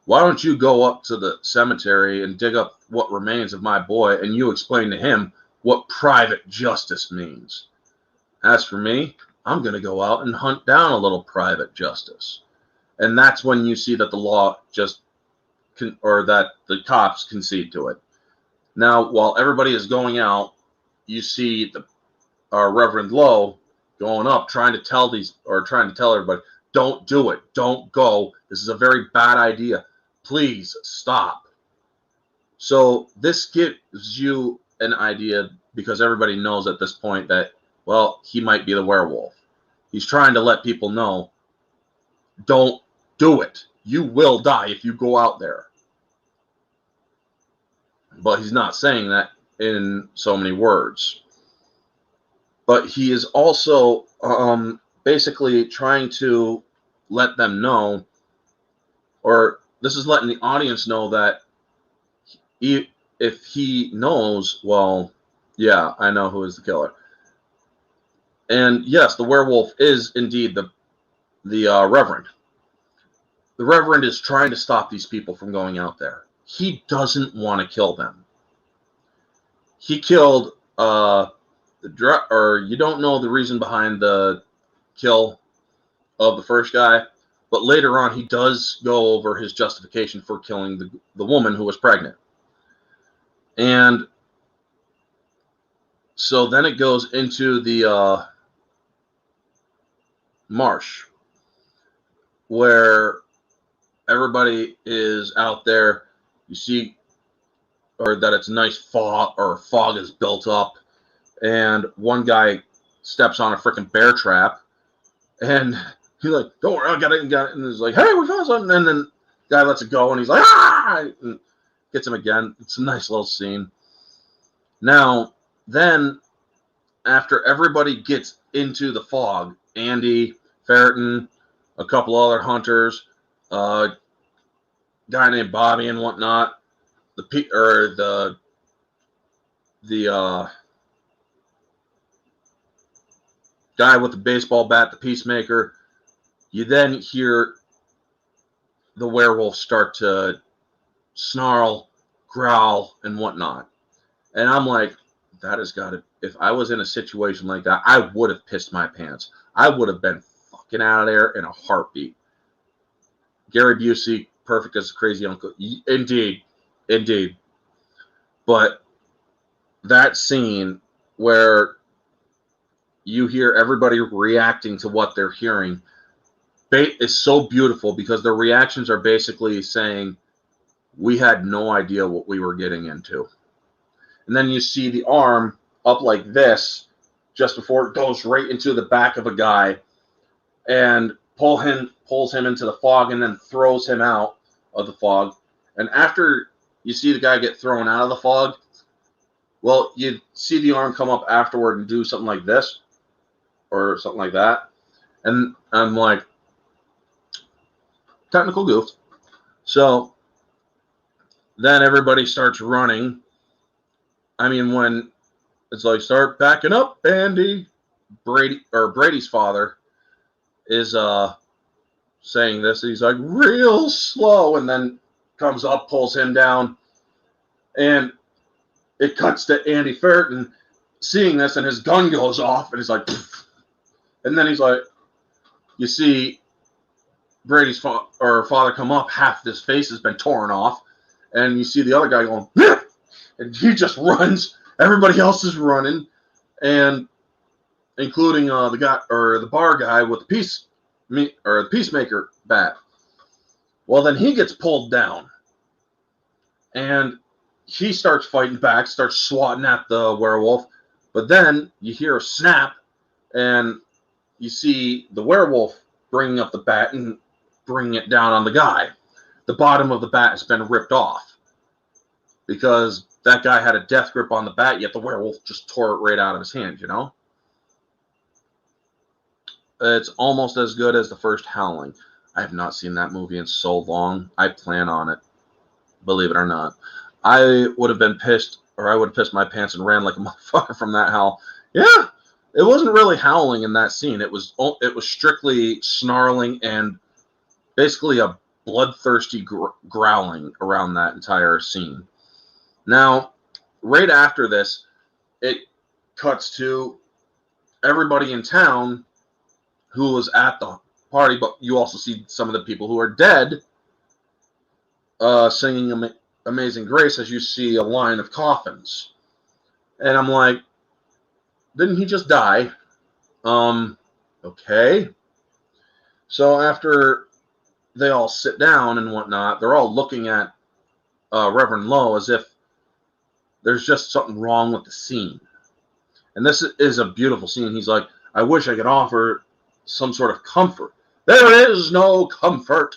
why don't you go up to the cemetery and dig up what remains of my boy, and you explain to him what private justice means. As for me, I'm going to go out and hunt down a little private justice. And that's when you see that the law that the cops concede to it. Now, while everybody is going out, you see the Reverend Lowe going up, trying to tell everybody, don't do it. Don't go. This is a very bad idea. Please stop. So this gives you an idea, because everybody knows at this point that, well, he might be the werewolf. He's trying to let people know, don't do it. You will die if you go out there. But he's not saying that in so many words. But he is also basically trying to let them know, or this is letting the audience know that if he knows, well, yeah, I know who is the killer. And yes, the werewolf is indeed the Reverend. The Reverend is trying to stop these people from going out there. He doesn't want to kill them. He killed or you don't know the reason behind the kill of the first guy, but later on he does go over his justification for killing the woman who was pregnant. And so then it goes into the marsh, where everybody is out there. You see, or that it's nice fog, or fog is built up, and one guy steps on a freaking bear trap, and he's like, "Don't worry, I got it." And he's like, "Hey, we found something." And then the guy lets it go, and he's like, "Ah!" And gets him again. It's a nice little scene. Now, then, after everybody gets into the fog, Andy, Ferreton, a couple other hunters, guy named Bobby and whatnot, the guy with the baseball bat, the Peacemaker, you then hear the werewolf start to snarl, growl, and whatnot. And I'm like, that has got to, if I was in a situation like that, I would have pissed my pants. I would have been fucking out of there in a heartbeat. Gary Busey, perfect as a crazy uncle. Indeed. But that scene where you hear everybody reacting to what they're hearing is so beautiful, because their reactions are basically saying, we had no idea what we were getting into. And then you see the arm up like this just before it goes right into the back of a guy and pulls him into the fog, and then throws him out of the fog. And after you see the guy get thrown out of the fog, well, you see the arm come up afterward and do something like this or something like that. And I'm like, technical goof. So then everybody starts running. I mean, when it's like, start backing up, Andy, Brady's father is saying this. He's like, real slow, and then comes up, pulls him down, and it cuts to Andy Ferreton seeing this, and his gun goes off, and he's like, pfft. And then he's like, you see Brady's father come up, half his face has been torn off, and you see the other guy going, "Bleh!" And he just runs. Everybody else is running, and including the guy or the bar guy with the Peacemaker bat. Well, then he gets pulled down, and he starts fighting back, starts swatting at the werewolf. But then you hear a snap, and you see the werewolf bringing up the bat and bringing it down on the guy. The bottom of the bat has been ripped off because that guy had a death grip on the bat, yet the werewolf just tore it right out of his hand, you know? It's almost as good as the first Howling. I have not seen that movie in so long. I plan on it, believe it or not. I would have been pissed, or I would have pissed my pants and ran like a motherfucker from that howl. Yeah, it wasn't really howling in that scene. It was strictly snarling and basically a bloodthirsty growling around that entire scene. Now, right after this, it cuts to everybody in town who was at the party, but you also see some of the people who are dead singing Amazing Grace as you see a line of coffins. And I'm like, didn't he just die? Okay. So after they all sit down and whatnot, they're all looking at Reverend Lowe as if there's just something wrong with the scene. And this is a beautiful scene. He's like, I wish I could offer some sort of comfort. There is no comfort.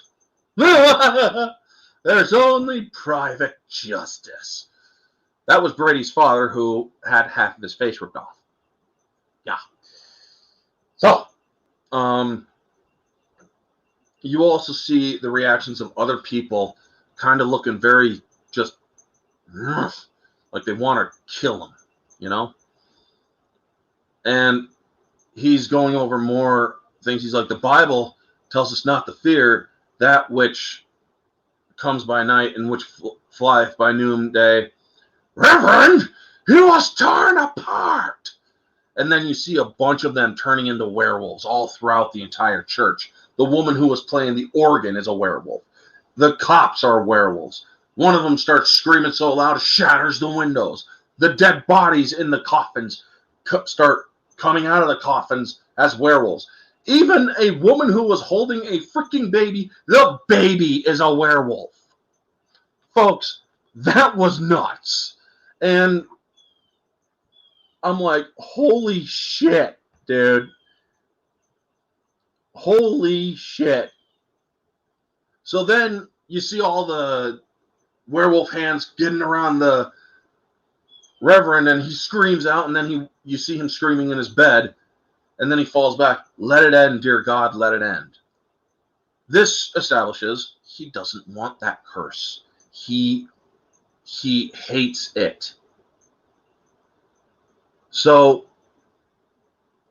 There's only private justice. That was Brady's father, who had half of his face ripped off. Yeah. So, you also see the reactions of other people kind of looking very just like they want to kill him, you know? And he's going over more things. He's like, the Bible tells us not to fear that which comes by night and which flieth by noonday. Reverend, he was torn apart. And then you see a bunch of them turning into werewolves all throughout the entire church. The woman who was playing the organ is a werewolf. The cops are werewolves. One of them starts screaming so loud it shatters the windows. The dead bodies in the coffins start coming out of the coffins as werewolves. Even a woman who was holding a freaking baby, the baby is a werewolf. Folks, that was nuts. And I'm like, holy shit, dude. Holy shit. So then you see all the werewolf hands getting around the Reverend, and he screams out, and then you see him screaming in his bed, and then he falls back. Let it end, dear God, let it end. This establishes he doesn't want that curse. He hates it. So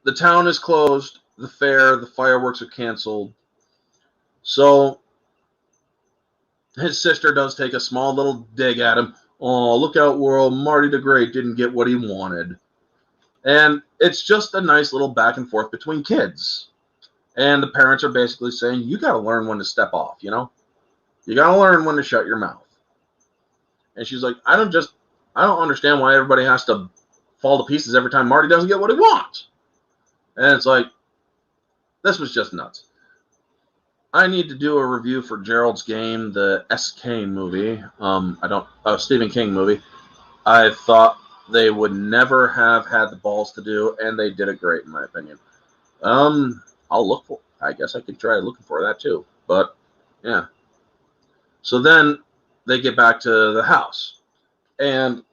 the town is closed, the fair, the fireworks are canceled. So his sister does take a small little dig at him. Oh, look out, world. Marty the Great didn't get what he wanted. And it's just a nice little back and forth between kids. And the parents are basically saying, you got to learn when to step off, you know? You got to learn when to shut your mouth. And she's like, I don't understand why everybody has to fall to pieces every time Marty doesn't get what he wants. And it's like, this was just nuts. I need to do a review for Gerald's Game, the S.K. movie. Stephen King movie. I thought they would never have had the balls to do, and they did it great, in my opinion. I guess I could try looking for that too. But, yeah. So then they get back to the house, and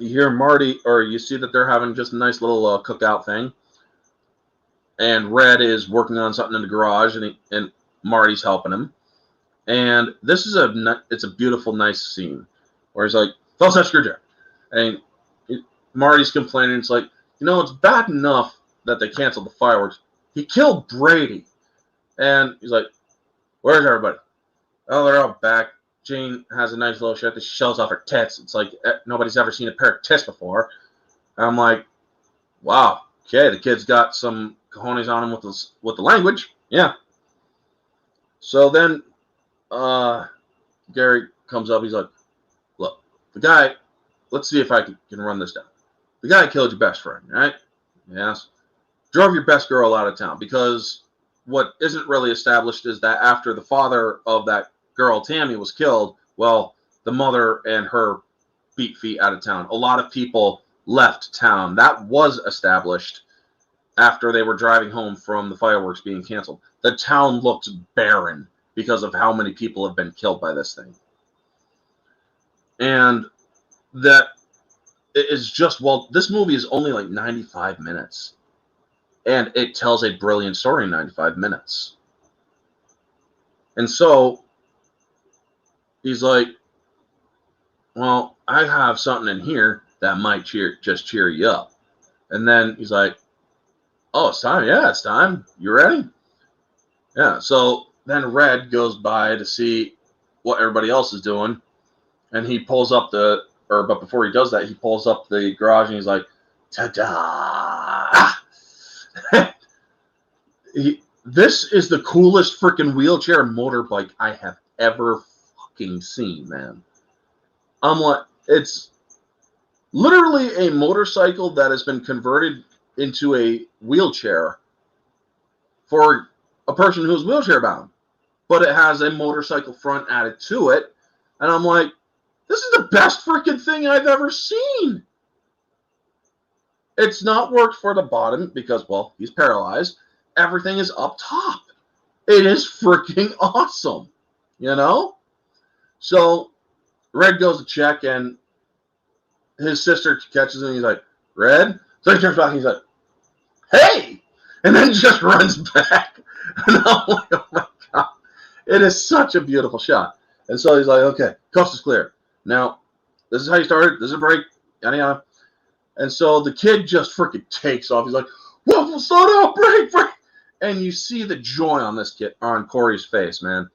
you hear Marty, or you see that they're having just a nice little cookout thing. And Red is working on something in the garage, and Marty's helping him. And this is it's a beautiful, nice scene where he's like, "Don't touch your jack." And Marty's complaining. It's like, it's bad enough that they canceled the fireworks. He killed Brady. And he's like, "Where's everybody?" "Oh, they're out back. Jane has a nice little shirt that she shows off her tits." It's like nobody's ever seen a pair of tits before. And I'm like, wow, okay, the kid's got some cojones on him with the language. Yeah. So then Gary comes up. He's like, look, the guy, let's see if I can run this down. The guy killed your best friend, right? Yes. Drove your best girl out of town, because what isn't really established is that after the father of that girl, Tammy, was killed, well, the mother and her beat feet out of town. A lot of people left town. That was established after they were driving home from the fireworks being canceled. The town looks barren because of how many people have been killed by this thing. And that is just, this movie is only like 95 minutes. And it tells a brilliant story in 95 minutes. And so he's like, well, I have something in here that might just cheer you up. And then he's like, oh, it's time. Yeah, it's time. You ready? Yeah. So then Red goes by to see what everybody else is doing. And he pulls up but before he does that, he pulls up the garage and he's like, ta-da! This is the coolest freaking wheelchair motorbike I have ever fucking seen, man. I'm like, it's literally a motorcycle that has been converted into a wheelchair for a person who's wheelchair bound, but it has a motorcycle front added to it. And I'm like, this is the best freaking thing I've ever seen. It's not worked for the bottom because, well, he's paralyzed. Everything is up top. It is freaking awesome, So Red goes to check, and his sister catches him. He's like, Red? So he turns back and he's like, hey! And then just runs back. And I'm like, oh my God. It is such a beautiful shot. And so he's like, okay, coast is clear. Now, this is how you started. This is a break. Yada, yada. And so the kid just freaking takes off. He's like, whoa, slow down, break. And you see the joy on this kid, on Corey's face, man.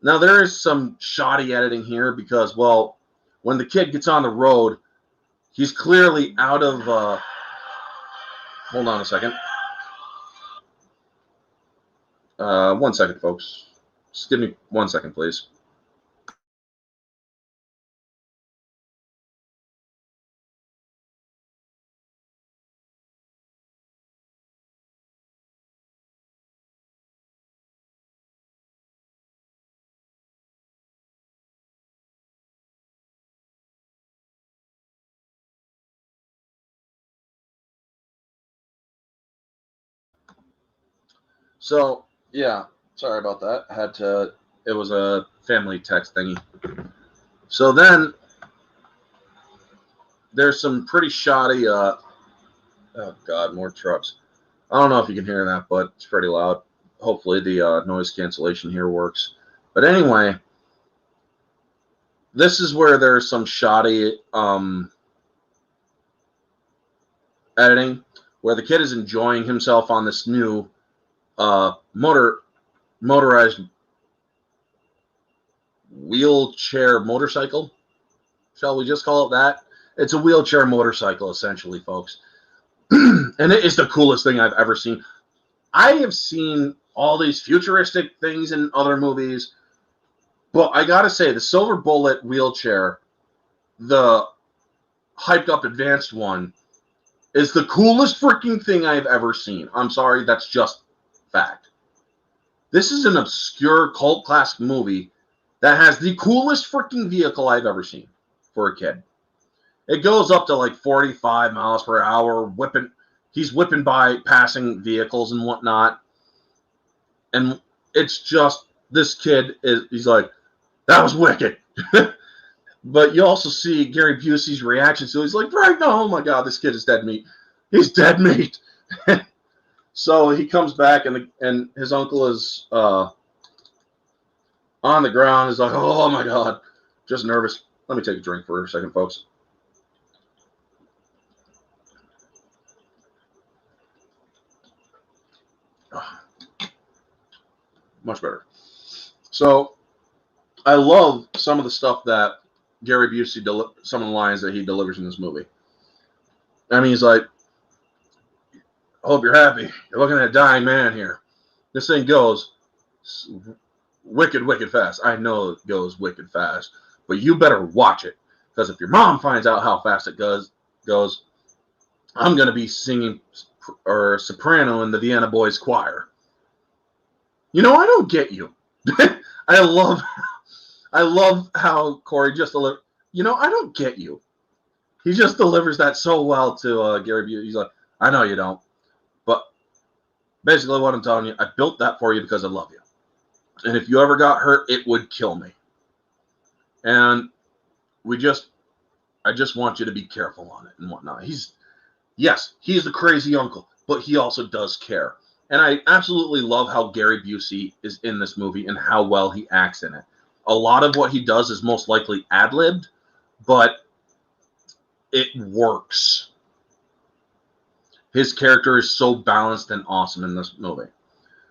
Now, there is some shoddy editing here because, well, when the kid gets on the road, he's clearly out of, hold on a second. 1 second, folks. Just give me 1 second, please. So, yeah, sorry about that. It was a family text thingy. So then, there's some pretty shoddy, oh God, more trucks. I don't know if you can hear that, but it's pretty loud. Hopefully the noise cancellation here works. But anyway, this is where there's some shoddy editing, where the kid is enjoying himself on this new motorized wheelchair motorcycle. Shall we just call it that? It's a wheelchair motorcycle, essentially, folks. And it is the coolest thing I've ever seen. I have seen all these futuristic things in other movies, but I gotta say, the Silver Bullet wheelchair, the hyped up advanced one, is the coolest freaking thing I've ever seen. I'm sorry, that's just fact. This is an obscure cult classic movie that has the coolest freaking vehicle I've ever seen for a kid. It goes up to like 45 miles per hour, he's whipping by passing vehicles and whatnot. And it's just, this kid he's like, that was wicked. But you also see Gary Busey's reaction. So he's like, right now, oh my God, this kid is dead meat. He's dead meat. So he comes back and his uncle is on the ground. He's like, oh my God, just nervous. Let me take a drink for a second, folks. Much better. So I love some of the stuff that Gary Busey, some of the lines that he delivers in this movie. I mean, he's like, I hope you're happy. You're looking at a dying man here. This thing goes wicked, wicked fast. I know it goes wicked fast, but you better watch it. Because if your mom finds out how fast it goes, I'm going to be singing or soprano in the Vienna Boys choir. You know, I don't get you. I love how Corey just delivers. You know, I don't get you. He just delivers that so well to Gary Busey. He's like, I know you don't. But basically what I'm telling you, I built that for you because I love you. And if you ever got hurt, it would kill me. And I just want you to be careful on it and whatnot. He's the crazy uncle, but he also does care. And I absolutely love how Gary Busey is in this movie and how well he acts in it. A lot of what he does is most likely ad-libbed, but it works. His character is so balanced and awesome in this movie.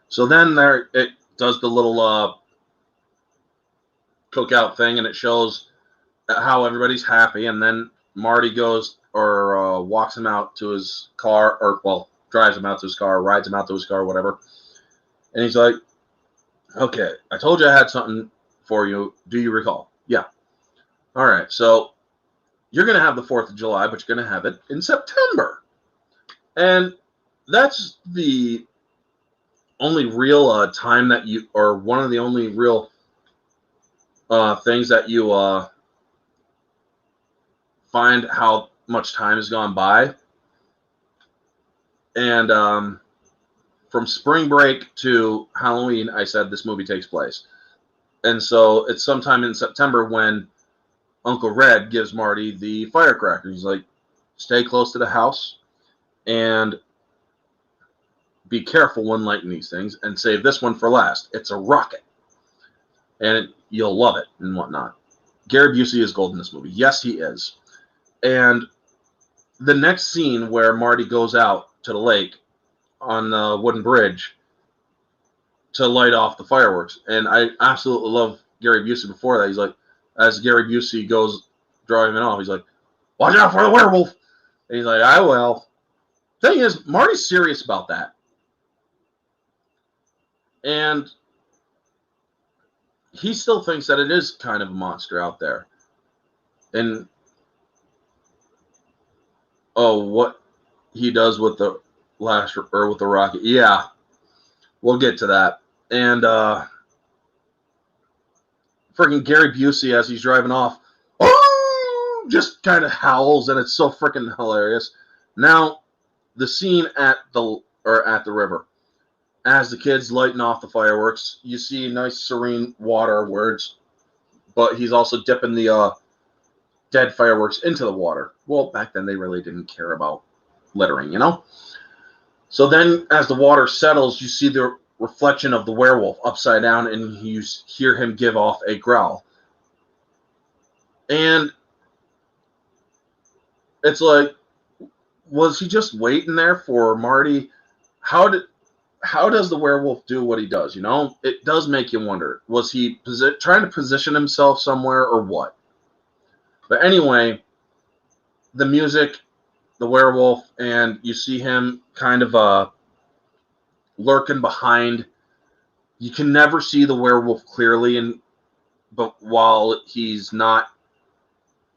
So then it does the little cookout thing, and it shows how everybody's happy, and then Marty goes or walks him out to his car, or, well, drives him out to his car, rides him out to his car, whatever. And he's like, okay, I told you I had something for you. Do you recall? Yeah. All right, so you're going to have the 4th of July, but you're going to have it in September. And that's the only real time that you, or one of the only real things that you find how much time has gone by. And from spring break to Halloween, I said this movie takes place. And so it's sometime in September when Uncle Red gives Marty the firecracker. He's like, stay close to the house and be careful when lighting these things and save this one for last. It's a rocket. And you'll love it and whatnot. Gary Busey is gold in this movie. Yes, he is. And the next scene where Marty goes out to the lake on the wooden bridge to light off the fireworks. And I absolutely love Gary Busey before that. He's like, as Gary Busey goes driving off, he's like, watch out for the werewolf. And he's like, I will. Thing is, Marty's serious about that. And he still thinks that it is kind of a monster out there. And what he does with the lash or with the rocket. Yeah, we'll get to that. And freaking Gary Busey, as he's driving off, just kind of howls, and it's so freaking hilarious. Now, the scene at the river, as the kids lighting off the fireworks, you see nice serene water words, but he's also dipping the dead fireworks into the water. Well, back then they really didn't care about littering, you know? So then as the water settles, you see the reflection of the werewolf upside down, and you hear him give off a growl. And it's like, was he just waiting there for Marty? How does the werewolf do what he does? You know, it does make you wonder. Was he trying to position himself somewhere or what? But anyway, the music, the werewolf, and you see him kind of lurking behind. You can never see the werewolf clearly, but while he's not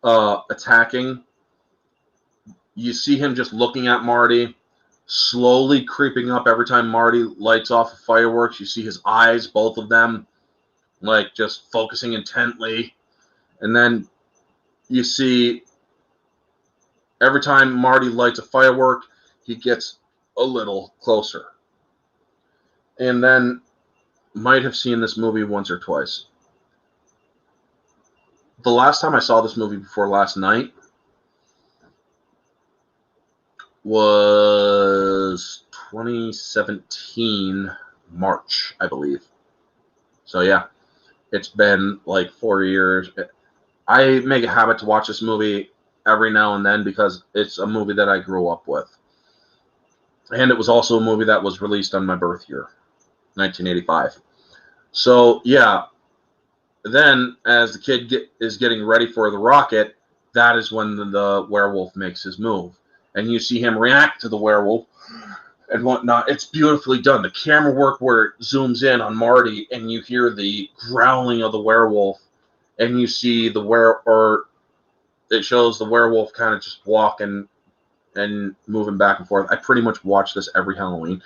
attacking, you see him just looking at Marty, slowly creeping up every time Marty lights off the fireworks. You see his eyes, both of them, like just focusing intently. And then you see every time Marty lights a firework, he gets a little closer. And then might have seen this movie once or twice. The last time I saw this movie before last night was 2017 March, I believe. So yeah, it's been like 4 years. I make a habit to watch this movie every now and then because it's a movie that I grew up with. And it was also a movie that was released on my birth year, 1985. So yeah, then as the kid is getting ready for the rocket, that is when the werewolf makes his move. And you see him react to the werewolf and whatnot. It's beautifully done. The camera work where it zooms in on Marty and you hear the growling of the werewolf, and you see it shows the werewolf kind of just walking and moving back and forth. I pretty much watch this every Halloween.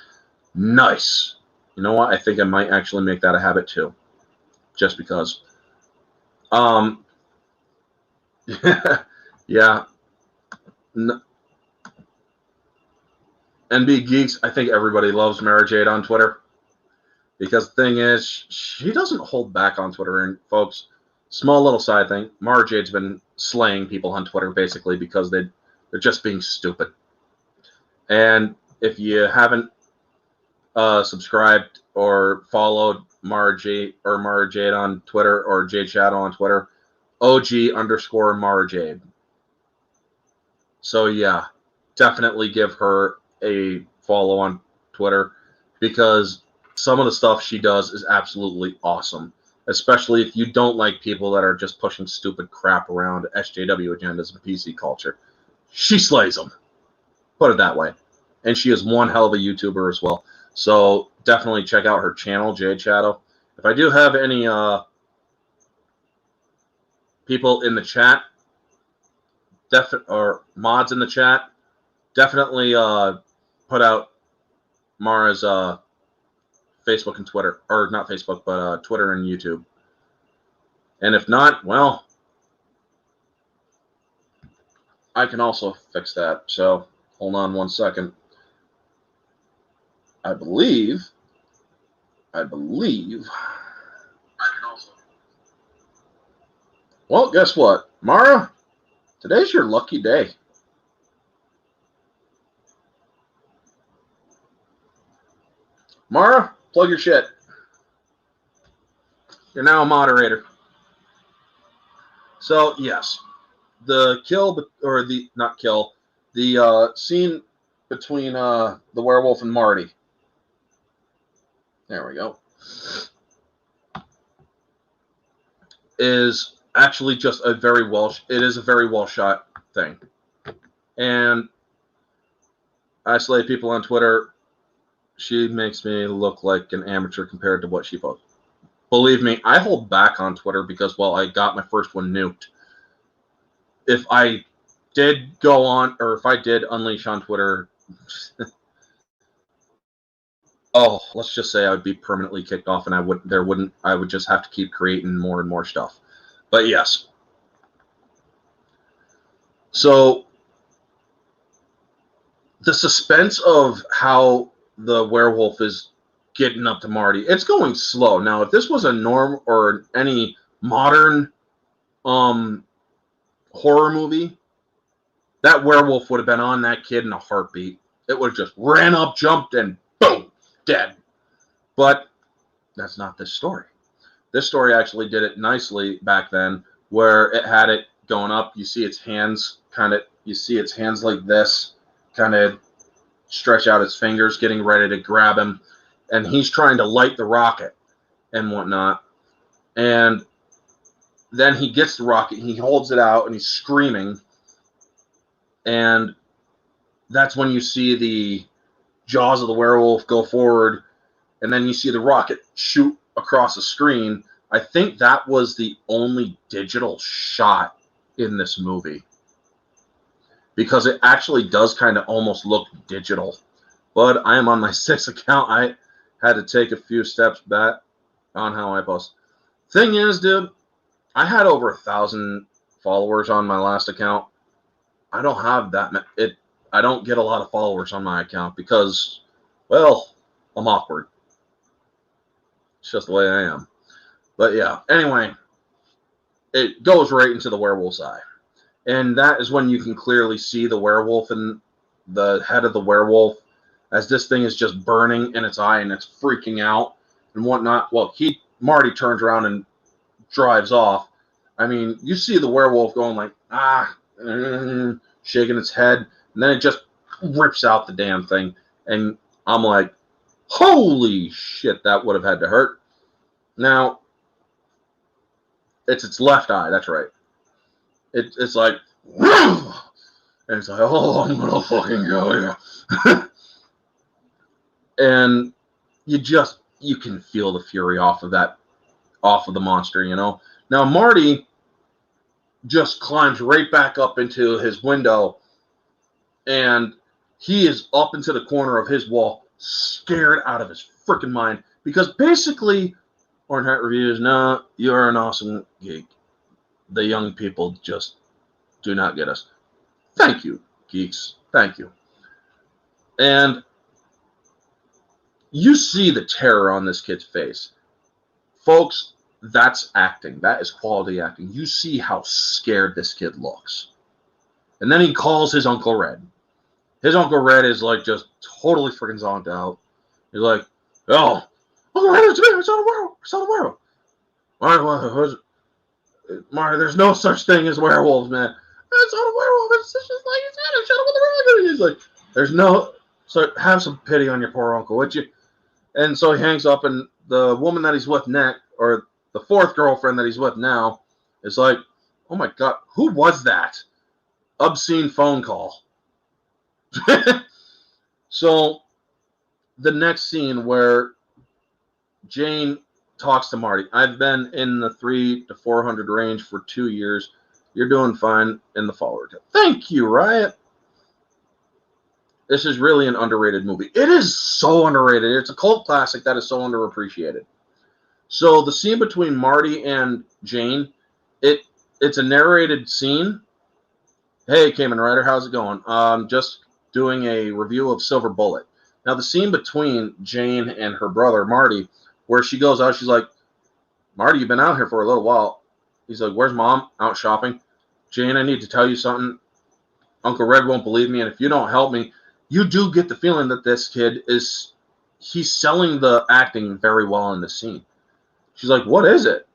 Nice. You know what? I think I might actually make that a habit too, just because. Yeah. NB Geeks, I think everybody loves Mara Jade on Twitter. Because the thing is, she doesn't hold back on Twitter. And folks, small little side thing, Mara Jade's been slaying people on Twitter basically because they're just being stupid. And if you haven't subscribed or followed Mara Jade on Twitter or Jade Shadow on Twitter, OG_Mara Jade. So yeah, definitely give her a follow on Twitter because some of the stuff she does is absolutely awesome, especially if you don't like people that are just pushing stupid crap around SJW agendas and PC culture. She slays them. Put it that way. And she is one hell of a YouTuber as well. So definitely check out her channel, Jade Shadow. If I do have any people in the chat, or mods in the chat, definitely put out Mara's Facebook and Twitter, or not Facebook, but Twitter and YouTube. And if not, well, I can also fix that. So hold on one second. I believe I can also. Well, guess what? Mara, today's your lucky day. Mara, plug your shit. You're now a moderator. So, yes, the scene between the werewolf and Marty. There we go. Is actually just a very well shot thing. And I slay people on Twitter. She makes me look like an amateur compared to what she posts. Believe me, I hold back on Twitter because, well, I got my first one nuked. If I did go on, or if I did unleash on Twitter, let's just say I would be permanently kicked off, and I would just have to keep creating more and more stuff. But yes. So the suspense of how the werewolf is getting up to Marty, it's going slow. Now, if this was a norm or any modern horror movie, that werewolf would have been on that kid in a heartbeat. It would have just ran up, jumped, and boom, dead. But that's not this story. This story actually did it nicely back then, where it had it going up. You see its hands like this, kind of stretch out its fingers, getting ready to grab him. And he's trying to light the rocket and whatnot. And then he gets the rocket, he holds it out, and he's screaming. And that's when you see the jaws of the werewolf go forward, and then you see the rocket shoot across the screen. I think that was the only digital shot in this movie, because it actually does kind of almost look digital. But I am on my 6th account. I had to take a few steps back on how I post. Thing is, dude, I had over 1,000 followers on my last account. I don't have that. I don't get a lot of followers on my account because, well, I'm awkward. It's just the way I am. But yeah, anyway, it goes right into the werewolf's eye. And that is when you can clearly see the werewolf and the head of the werewolf as this thing is just burning in its eye and it's freaking out and whatnot. Well, Marty turns around and drives off. I mean, you see the werewolf going like, shaking its head, and then it just rips out the damn thing. And I'm like, holy shit, that would have had to hurt. Now, it's its left eye, that's right. It's like, and it's like, oh, I'm gonna fucking go here. And you can feel the fury off of the monster, you know. Now Marty just climbs right back up into his window, and he is up into the corner of his wall, scared out of his freaking mind, because basically, Hornhat Reviews, no, you're an awesome geek. The young people just do not get us. Thank you, geeks. Thank you. And you see the terror on this kid's face. Folks, that's acting. That is quality acting. You see how scared this kid looks. And then he calls his Uncle Red. His Uncle Red is like just totally freaking zonked out. He's like, oh, Uncle Red, it's me. It's not a werewolf. It's not a werewolf. Marty, there's no such thing as werewolves, man. It's not a werewolf. It's just like it's Adam. Shut up with the rabbit. He's like, there's no. So have some pity on your poor uncle, would you? And so he hangs up, and the woman that he's with next, or the fourth girlfriend that he's with now, is like, oh my God, who was that? Obscene phone call. So the next scene where Jane talks to Marty. I've been in the 300 to 400 range for 2 years. You're doing fine in the follower. Thank you, Riot. This is really an underrated movie. It is so underrated. It's a cult classic that is so underappreciated. So the scene between Marty and Jane, it's a narrated scene. Hey, Kamen Rider, how's it going? Just doing a review of Silver Bullet. Now, the scene between Jane and her brother, Marty, where she goes out, she's like, Marty, you've been out here for a little while. He's like, where's Mom? Out shopping. Jane, I need to tell you something. Uncle Red won't believe me, and if you don't help me, you do get the feeling that this kid he's selling the acting very well in the scene. She's like, what is it?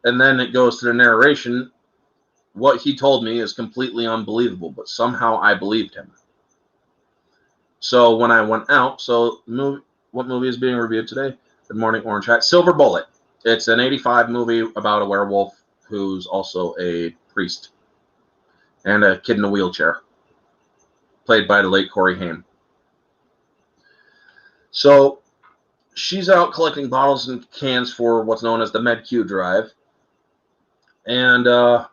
And then it goes to the narration. What he told me is completely unbelievable, but somehow I believed him. So when I went out, what movie is being reviewed today? Good morning, Orange Hat. Silver Bullet. It's an 85 movie about a werewolf who's also a priest and a kid in a wheelchair, played by the late Corey Haim. So she's out collecting bottles and cans for what's known as the MedQ drive. And the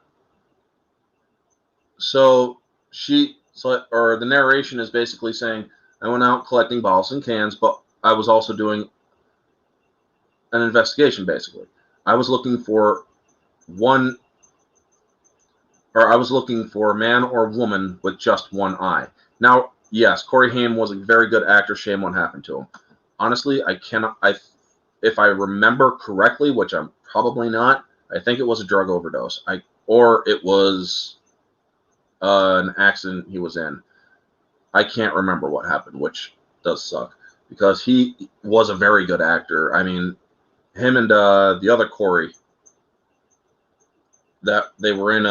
narration is basically saying, I went out collecting bottles and cans, but I was also doing an investigation, basically. I was looking for a man or woman with just one eye. Now, yes, Corey Haim was a very good actor. Shame what happened to him. Honestly, if I remember correctly, which I'm probably not, I think it was a drug overdose. Or it was an accident he was in. I can't remember what happened, which does suck, because he was a very good actor. I mean, him and the other Corey, that they were in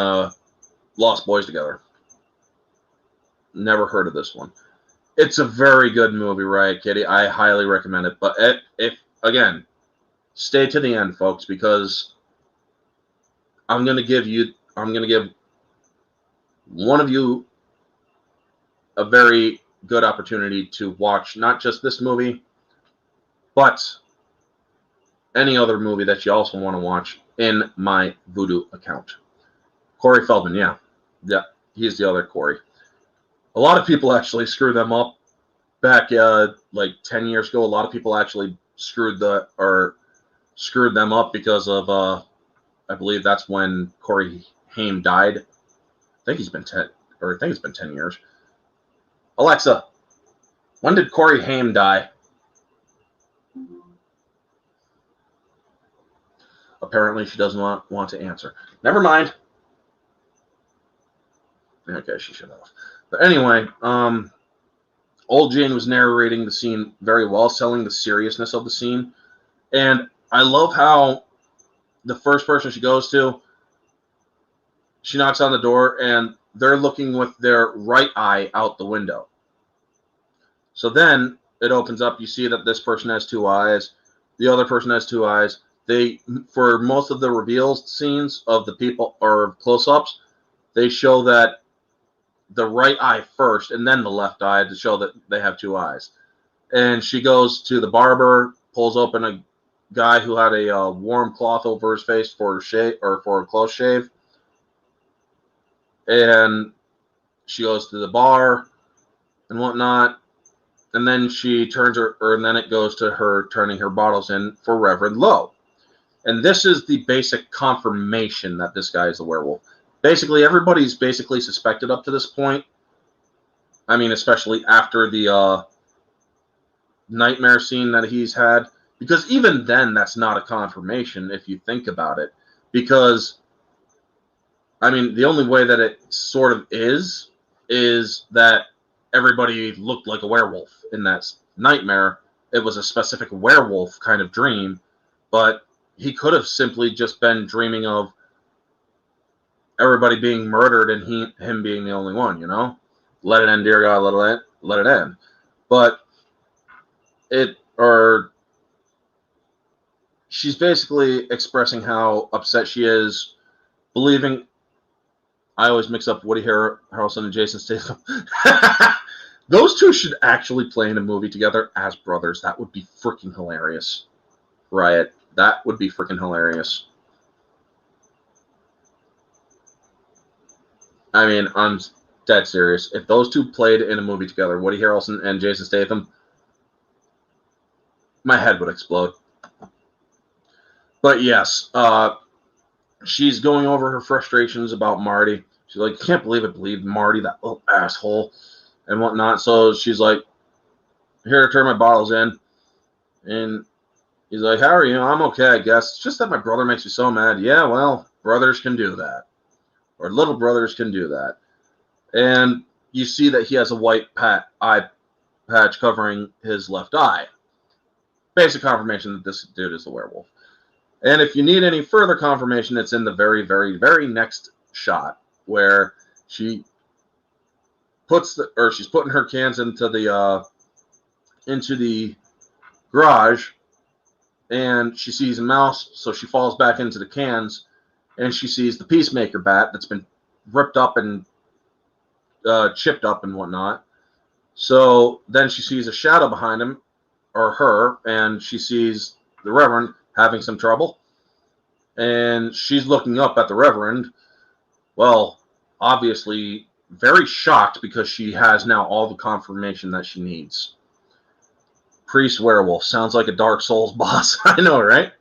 Lost Boys together. Never heard of this one. It's a very good movie, right, Kitty? I highly recommend it. But if again, stay to the end, folks, because I'm gonna give one of you a very good opportunity to watch not just this movie, but any other movie that you also want to watch in my Vudu account. Corey Feldman, yeah, he's the other Corey. A lot of people actually screw them up back like 10 years ago. A lot of people actually screwed them up because of I believe that's when Corey Haim died. I think it's been 10 years. Alexa, when did Corey Haim die? Apparently she doesn't want to answer. Never mind. Okay, she should have. But anyway, Old Jane was narrating the scene very well, selling the seriousness of the scene. And I love how the first person she goes to, she knocks on the door, and they're looking with their right eye out the window. So then it opens up. You see that this person has two eyes. The other person has two eyes. For most of the reveals scenes of the people or close-ups, they show that the right eye first and then the left eye to show that they have two eyes. And she goes to the barber, pulls open a guy who had a warm cloth over his face for a close shave. And she goes to the bar and whatnot. And then and then it goes to her turning her bottles in for Reverend Lowe. And this is the basic confirmation that this guy is a werewolf. Basically, everybody's basically suspected up to this point. I mean, especially after the nightmare scene that he's had. Because even then, that's not a confirmation if you think about it. Because, I mean, the only way that it sort of is that everybody looked like a werewolf in that nightmare. It was a specific werewolf kind of dream. But he could have simply just been dreaming of everybody being murdered and him being the only one, you know? Let it end, dear God, let it end. But she's basically expressing how upset she is, believing. I always mix up Woody Harrelson and Jason Statham. Those two should actually play in a movie together as brothers. That would be freaking hilarious. Riot. That would be freaking hilarious. I mean, I'm dead serious. If those two played in a movie together, Woody Harrelson and Jason Statham, my head would explode. But yes, she's going over her frustrations about Marty. She's like, I can't believe Marty, that little asshole, and whatnot. So she's like, here to turn my bottles in. And he's like, how are you? I'm okay, I guess. It's just that my brother makes me so mad. Yeah, well, Brothers can do that. Or little brothers can do that. And you see that he has a white eye patch covering his left eye. Basic confirmation that this dude is the werewolf. And if you need any further confirmation, it's in the very, very, very next shot where she she's putting her cans into the garage, and she sees a mouse, so she falls back into the cans, and she sees the Peacemaker bat that's been ripped up and chipped up and whatnot. So then she sees a shadow behind him, or her, and she sees the Reverend having some trouble. And she's looking up at the Reverend. Well, obviously very shocked because she has now all the confirmation that she needs. Priest werewolf. Sounds like a Dark Souls boss. I know, right?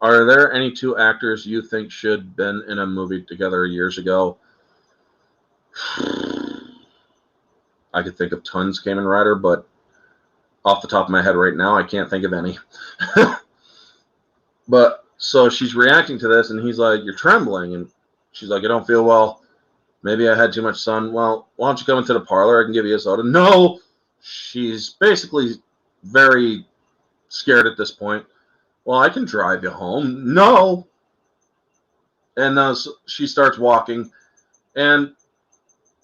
Are there any two actors you think should have been in a movie together years ago? I could think of tons, Kamen Rider, but off the top of my head right now, I can't think of any. But so she's reacting to this, and he's like, "You're trembling," and she's like, "I don't feel well. Maybe I had too much sun. Well, why don't you come into the parlor? I can give you a soda." No, she's basically very scared at this point. Well, I can drive you home. No. And she starts walking, and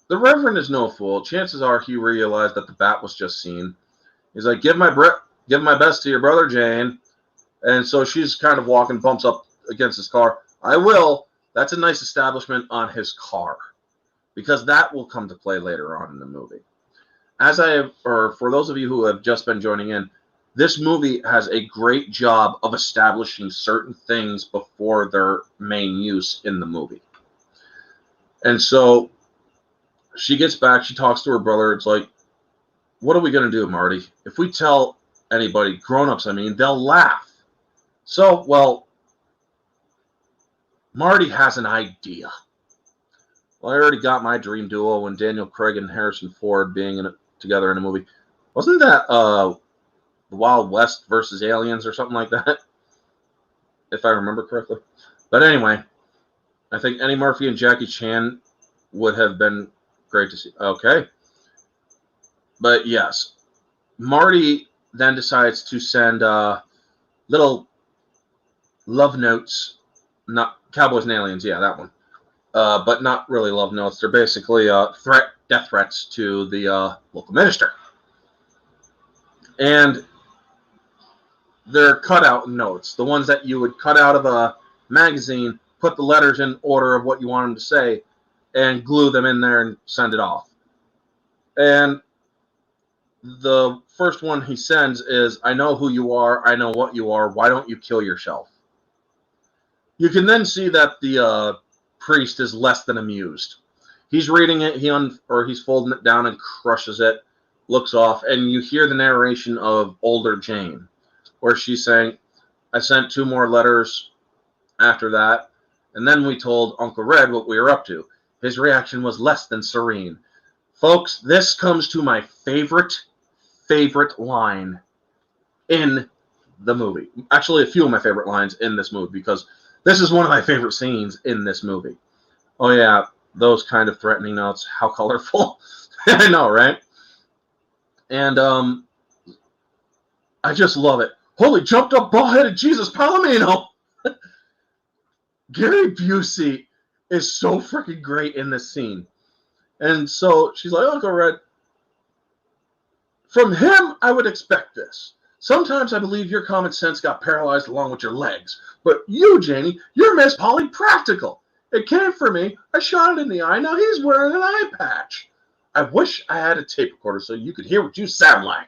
the Reverend is no fool. Chances are he realized that the bat was just seen. He's like, give my best to your brother, Jane. And so she's kind of walking, bumps up against his car. I will. That's a nice establishment on his car, because that will come to play later on in the movie. For those of you who have just been joining in, this movie has a great job of establishing certain things before their main use in the movie. And so she gets back, she talks to her brother. It's like, what are we going to do, Marty? If we tell anybody, grown-ups, I mean, they'll laugh. So, well, Marty has an idea. Well, I already got my dream duo when Daniel Craig and Harrison Ford being together in a movie. Wasn't that the Wild West versus Aliens or something like that? If I remember correctly. But anyway, I think Eddie Murphy and Jackie Chan would have been great to see. Okay. But yes, Marty then decides to send little love notes, not Cowboys and Aliens, yeah, that one. But not really love notes. They're basically death threats to the local minister. And they're cutout notes, the ones that you would cut out of a magazine, put the letters in order of what you want them to say, and glue them in there and send it off. And the first one he sends is, I know who you are, I know what you are, why don't you kill yourself? You can then see that the priest is less than amused. He's reading it, he's folding it down and crushes it, looks off, and you hear the narration of older Jane, where she's saying, I sent 2 more letters after that, and then we told Uncle Red what we were up to. His reaction was less than serene. Folks, this comes to my favorite line in the movie. Actually, a few of my favorite lines in this movie, because this is one of my favorite scenes in this movie. Oh yeah, those kind of threatening notes. How colorful. I know, right? And I just love it. Holy jumped up bald-headed Jesus Palomino. Gary Busey is so freaking great in this scene. And so she's like, Uncle Red, from him, I would expect this. Sometimes I believe your common sense got paralyzed along with your legs. But you, Janie, you're Miss Polly Practical. It came for me. I shot it in the eye. Now he's wearing an eye patch. I wish I had a tape recorder so you could hear what you sound like.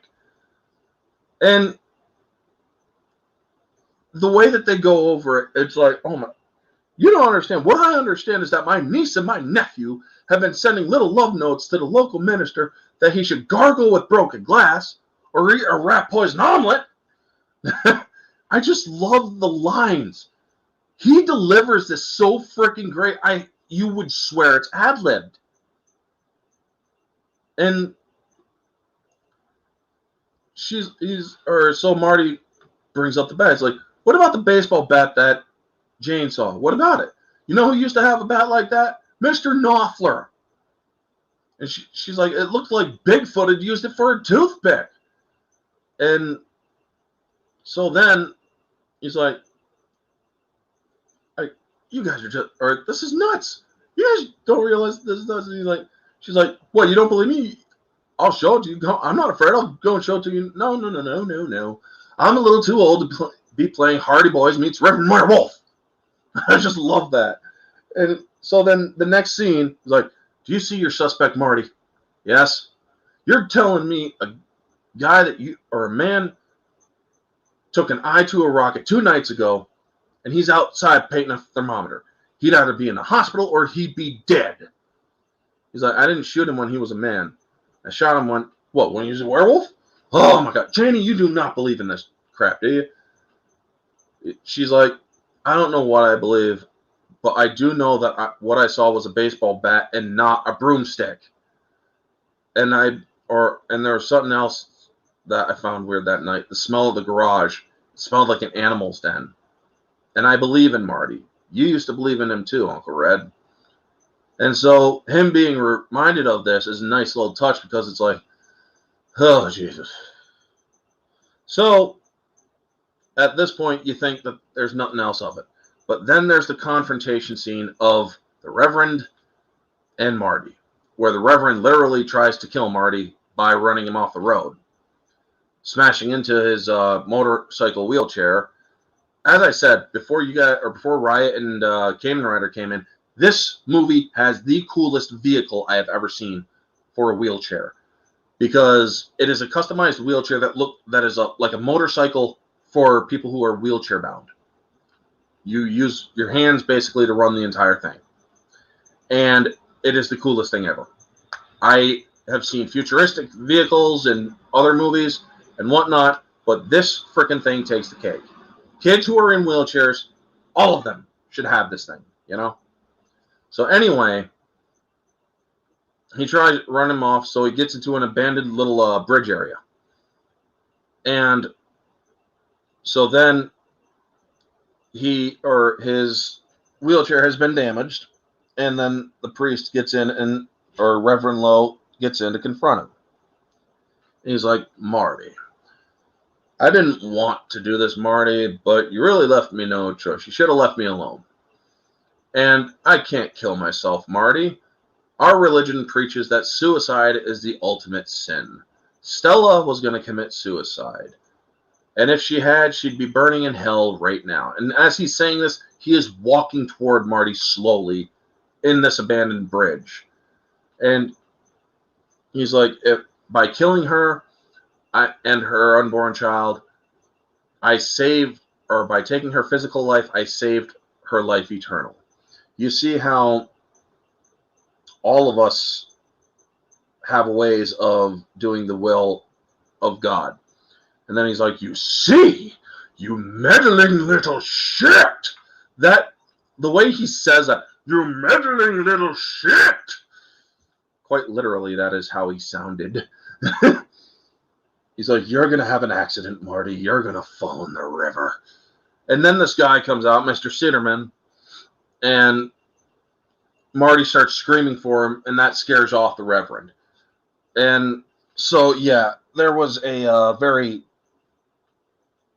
And the way that they go over it, it's like, oh my, you don't understand. What I understand is that my niece and my nephew have been sending little love notes to the local minister that he should gargle with broken glass or eat a rat poison omelet. I just love the lines. He delivers this so freaking great. You would swear it's ad-libbed. And so Marty brings up the bat. It's like, what about the baseball bat that chainsaw. What about it? You know who used to have a bat like that? Mr. Knopfler. And she's like, it looked like Bigfoot had used it for a toothpick. And so then he's like, you guys are just, or this is nuts. You guys don't realize this is nuts. And she's like, what, you don't believe me? I'll show it to you. I'm not afraid. I'll go and show it to you. No. I'm a little too old to be playing Hardy Boys meets Reverend Werewolf. I just love that. And so then the next scene is like, do you see your suspect, Marty? Yes. You're telling me a guy or a man took an eye to a rocket 2 nights ago, and he's outside painting a thermometer. He'd either be in the hospital or he'd be dead. He's like, I didn't shoot him when he was a man. I shot him when he was a werewolf? Oh my God. Janie, you do not believe in this crap, do you? She's like, I don't know what I believe, but I do know that what I saw was a baseball bat and not a broomstick. And there was something else that I found weird that night. The smell of the garage. It smelled like an animal's den. And I believe in Marty. You used to believe in him too, Uncle Red. And so him being reminded of this is a nice little touch because it's like, oh, Jesus. So at this point, you think that there's nothing else of it. But then there's the confrontation scene of the Reverend and Marty, where the Reverend literally tries to kill Marty by running him off the road, smashing into his motorcycle wheelchair. As I said, before Riot and Kamen Rider came in, this movie has the coolest vehicle I have ever seen for a wheelchair, because it is a customized wheelchair that is like a motorcycle for people who are wheelchair bound. You use your hands basically to run the entire thing, and it is the coolest thing ever. I have seen futuristic vehicles in other movies and whatnot, but this freaking thing takes the cake. Kids who are in wheelchairs, all of them should have this thing, you know? So anyway, he tries to run him off, so he gets into an abandoned little bridge area. And so then his wheelchair has been damaged, and then the priest gets in, or Reverend Lowe gets in to confront him. And he's like, Marty, I didn't want to do this, Marty, but you really left me no choice. You should have left me alone. And I can't kill myself, Marty. Our religion preaches that suicide is the ultimate sin. Stella was going to commit suicide. And if she had, she'd be burning in hell right now. And as he's saying this, he is walking toward Marty slowly in this abandoned bridge. And he's like, by killing her and her unborn child, by taking her physical life, I saved her life eternal. You see how all of us have ways of doing the will of God. And then he's like, you see, you meddling little shit. That, the way he says that, you meddling little shit. Quite literally, that is how he sounded. He's like, you're going to have an accident, Marty. You're going to fall in the river. And then this guy comes out, Mr. Sitterman, and Marty starts screaming for him, and that scares off the Reverend. And so, yeah, there was a very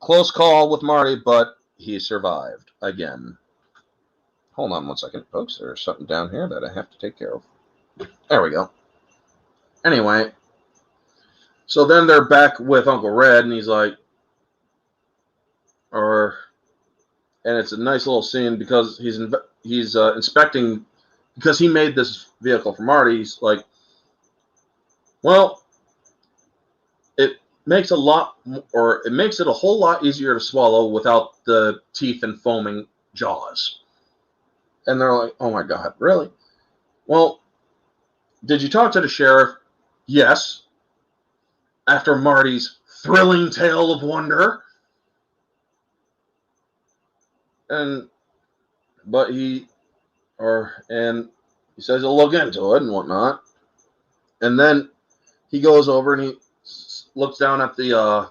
close call with Marty, but he survived again. Hold on 1 second, folks. There's something down here that I have to take care of. There we go. Anyway, so then they're back with Uncle Red, and he's like, and it's a nice little scene because he's inspecting, because he made this vehicle for Marty. He's like, well, it makes it a whole lot easier to swallow without the teeth and foaming jaws. And they're like, oh my God, really? Well, did you talk to the sheriff? Yes. After Marty's thrilling tale of wonder. But he says he'll look into it and whatnot. And then he goes over and he looks down at the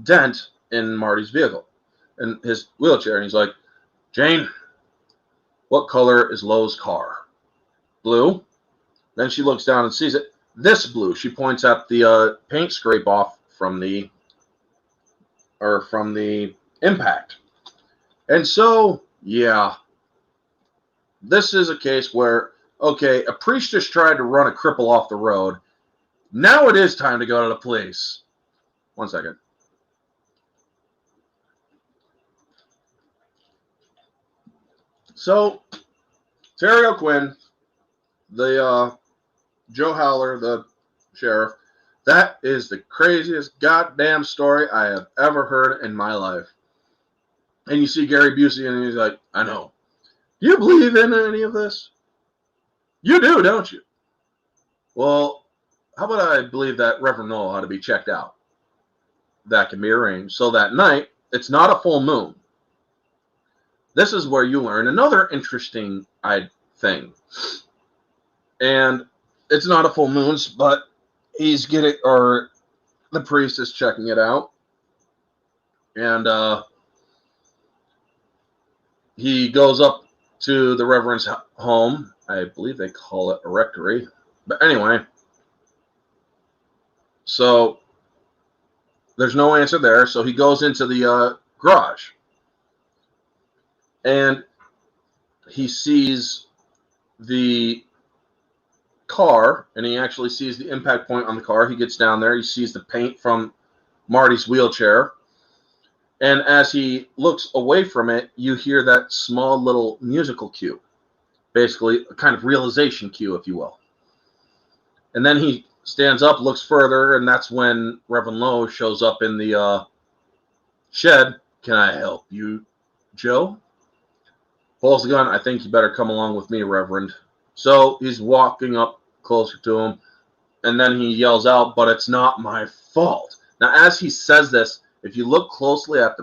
dent in Marty's vehicle and his wheelchair, and he's like, Jane, what color is Lowe's car? Blue. Then she looks down and sees it. This blue. She points at the paint scrape off from the impact. And so, yeah, this is a case where, okay, a priest just tried to run a cripple off the road. Now it is time to go to the police. 1 second. So, Terry O'Quinn, the Joe Howler, the sheriff, that is the craziest goddamn story I have ever heard in my life. And you see Gary Busey and he's like, I know. Do you believe in any of this? You do, don't you? Well, how about I believe that Reverend Noel ought to be checked out? That can be arranged. So that night, it's not a full moon. This is where you learn another interesting thing. And it's not a full moon, but the priest is checking it out. And he goes up to the Reverend's home. I believe they call it a rectory. But anyway, so there's no answer there. So he goes into the garage. And he sees the car, and he actually sees the impact point on the car. He gets down there. He sees the paint from Marty's wheelchair. And as he looks away from it, you hear that small little musical cue. Basically, a kind of realization cue, if you will. And then he stands up, looks further, and that's when Reverend Lowe shows up in the shed. Can I help you, Joe? Pulls the gun. I think you better come along with me, Reverend. So he's walking up closer to him, and then he yells out, but it's not my fault. Now, as he says this, if you look closely at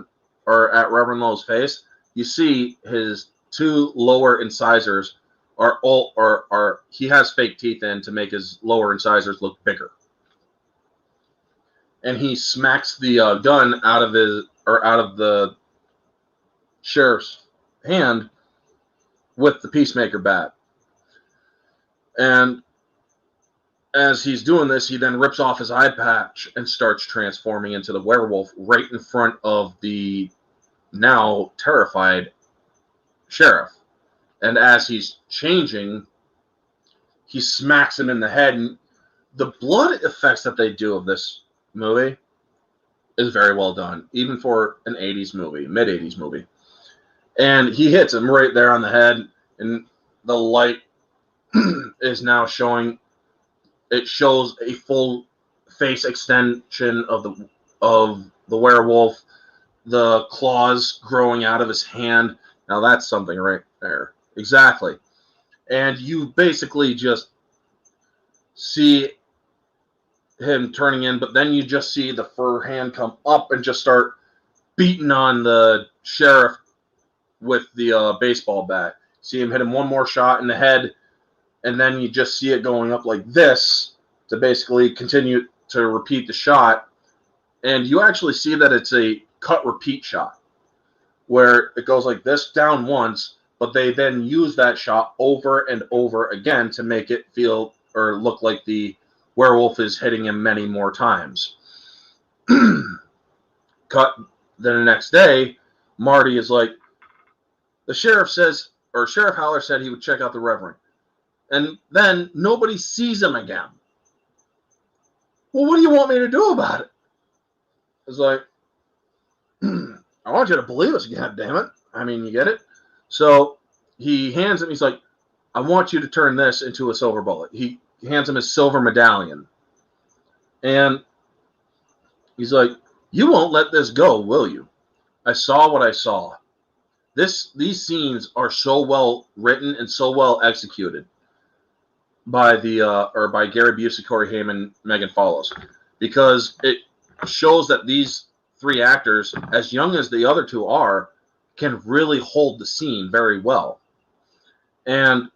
Reverend Lowe's face, you see his two lower incisors he has fake teeth in to make his lower incisors look bigger. And he smacks the gun out of the sheriff's hand with the peacemaker bat. And as he's doing this, he then rips off his eye patch and starts transforming into the werewolf right in front of the now terrified sheriff. And as he's changing, he smacks him in the head. And the blood effects that they do of this movie is very well done, even for an 80s movie, mid-80s movie. And he hits him right there on the head, and the light is now showing. It shows a full face extension of the werewolf, the claws growing out of his hand. Now that's something right there. Exactly. And you basically just see him turning in, but then you just see the fur hand come up and just start beating on the sheriff with the baseball bat. See him hit him one more shot in the head, and then you just see it going up like this to basically continue to repeat the shot. And you actually see that it's a cut repeat shot where it goes like this down once, but they then use that shot over and over again to make it feel or look like the werewolf is hitting him many more times. Cut. Then the next day, Marty is like, the sheriff says, or Sheriff Howler said he would check out the Reverend. And then nobody sees him again. Well, what do you want me to do about it? It's like, I want you to believe us, God damn it. I mean, you get it? So he hands him, he's like, I want you to turn this into a silver bullet. He hands him his silver medallion. And he's like, you won't let this go, will you? I saw what I saw. These scenes are so well written and so well executed by by Gary Busey, Corey Haim, Megan Follows, because it shows that these three actors, as young as the other two are, can really hold the scene very well. And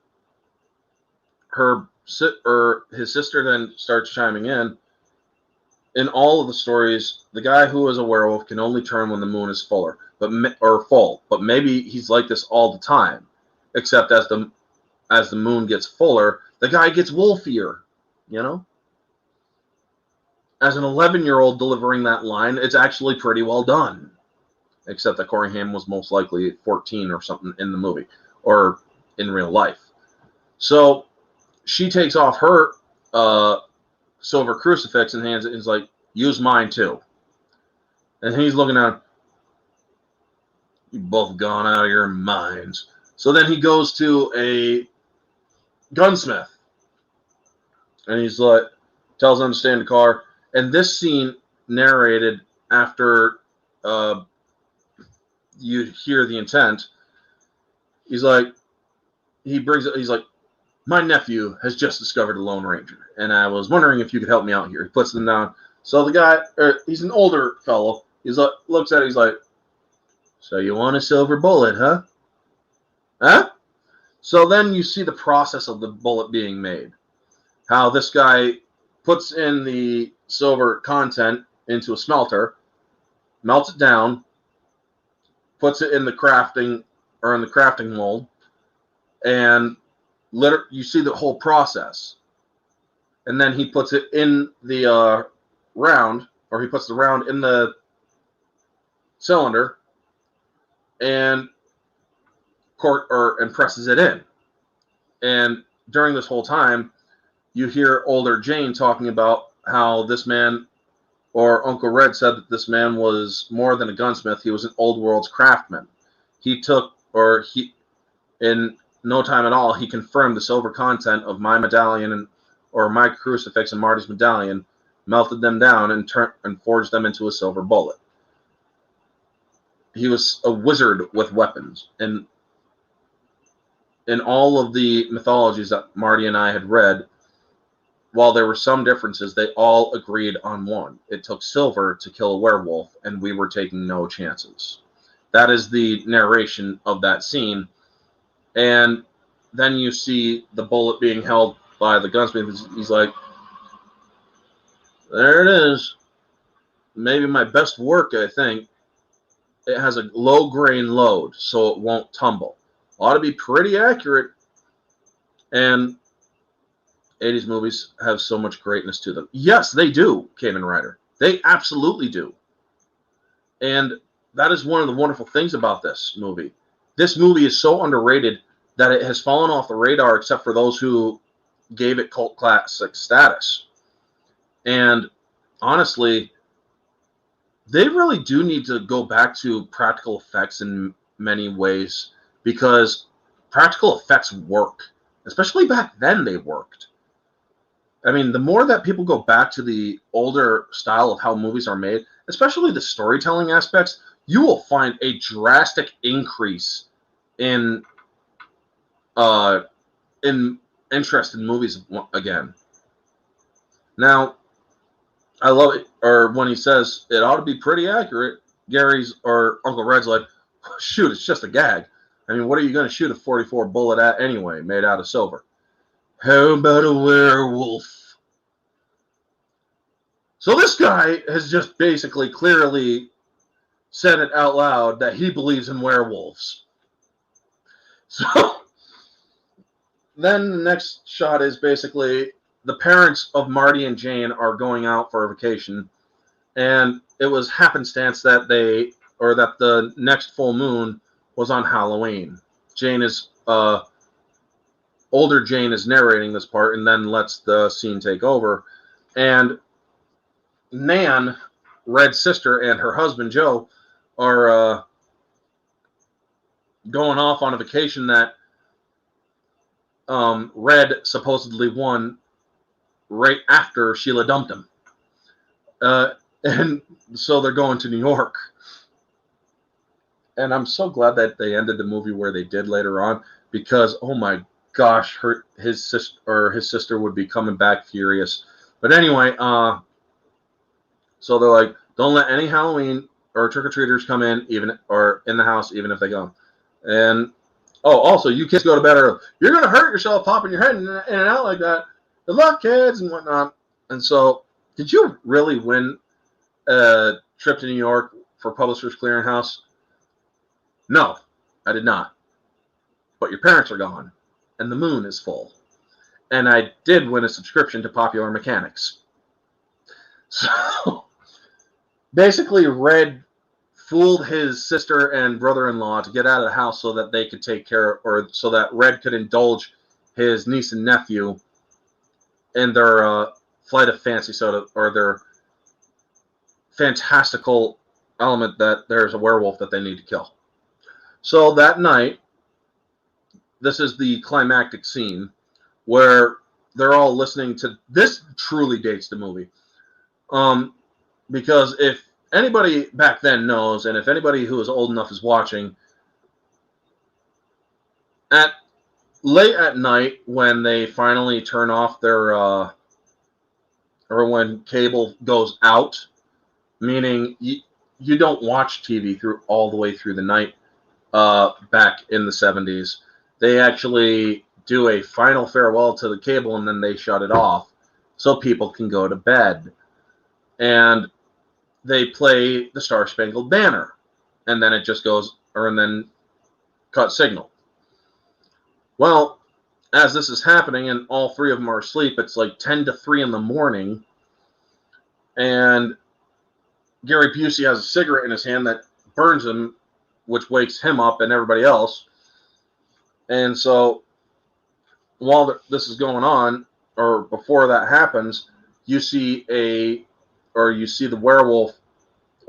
his sister then starts chiming in, in all of the stories, the guy who is a werewolf can only turn when the moon is fuller, or full. But maybe he's like this all the time, except as the moon gets fuller, the guy gets wolfier. You know, as an 11-year-old delivering that line, it's actually pretty well done. Except that Corey Haim was most likely 14 or something in the movie, or in real life. So she takes off her silver crucifix and hands it, and is like, use mine too. And he's looking at him, you both gone out of your minds. So then he goes to a gunsmith, and he's like, tells them to stay in the car. And this scene narrated after you hear the intent. He's like, he's like, my nephew has just discovered a Lone Ranger, and I was wondering if you could help me out here. He puts them down. So the guy, he's an older fellow. He's like, looks at it. He's like, so you want a silver bullet, huh? Huh? So then you see the process of the bullet being made. How this guy puts in the silver content into a smelter, melts it down, puts it in the crafting mold, and you see the whole process. And then he puts it in the round, or he puts the round in the cylinder and presses it in. And during this whole time, you hear older Jane talking about how this man, or Uncle Red said that this man was more than a gunsmith. He was an old world's craftsman. In no time at all, he confirmed the silver content of my medallion or my crucifix and Marty's medallion, melted them down and forged them into a silver bullet. He was a wizard with weapons. And in all of the mythologies that Marty and I had read, while there were some differences, they all agreed on one. It took silver to kill a werewolf, and we were taking no chances. That is the narration of that scene. And then you see the bullet being held by the gunsmith. He's like, there it is. Maybe my best work, I think. It has a low grain load, so it won't tumble. Ought to be pretty accurate. And 80s movies have so much greatness to them. Yes, they do, Kamen Rider. They absolutely do. And that is one of the wonderful things about this movie. This movie is so underrated that it has fallen off the radar except for those who gave it cult classic status. And honestly, they really do need to go back to practical effects in many ways, because practical effects work. Especially back then, they worked. I mean, the more that people go back to the older style of how movies are made, especially the storytelling aspects, you will find a drastic increase in interest in movies again. Now, I love it, or when he says it ought to be pretty accurate, Gary's or Uncle Red's like, shoot, it's just a gag. I mean, what are you going to shoot a 44 bullet at anyway, made out of silver? How about a werewolf? So this guy has just basically clearly said it out loud that he believes in werewolves. So then the next shot is basically the parents of Marty and Jane are going out for a vacation, and it was happenstance that the next full moon was on Halloween. Older Jane is narrating this part and then lets the scene take over. And Nan, Red's sister, and her husband Joe are going off on a vacation that Red supposedly won right after Sheila dumped him. And so they're going to New York. And I'm so glad that they ended the movie where they did later on, because, oh my gosh, his sister would be coming back furious. But anyway, so they're like, don't let any Halloween or trick-or-treaters come in, or in the house, even if they go. And, also, you kids go to bed early. You're going to hurt yourself popping your head in and out like that. Good luck, kids, and whatnot. And so Did you really win a trip to New York for Publishers Clearinghouse? No, I did not. But your parents are gone, and the moon is full. And I did win a subscription to Popular Mechanics. So basically, Red fooled his sister and brother-in-law to get out of the house so that they could take care, or so that Red could indulge his niece and nephew in their flight of fancy soda, or their fantastical element that there's a werewolf that they need to kill. So that night, this is the climactic scene where they're all listening to this. Truly dates the movie, because if anybody back then knows, and if anybody who is old enough is watching, at late at night when they finally turn off their or when cable goes out, meaning you don't watch TV through all the way through the night. Back in the 70s, they actually do a final farewell to the cable, and then they shut it off so people can go to bed. And they play the Star Spangled Banner, and then it just goes, and then cut signal. Well, as this is happening, and all three of them are asleep, it's like 10 to 3 in the morning, and Gary Busey has a cigarette in his hand that burns him, which wakes him up and everybody else. And so while this is going on, or before that happens, you see the werewolf,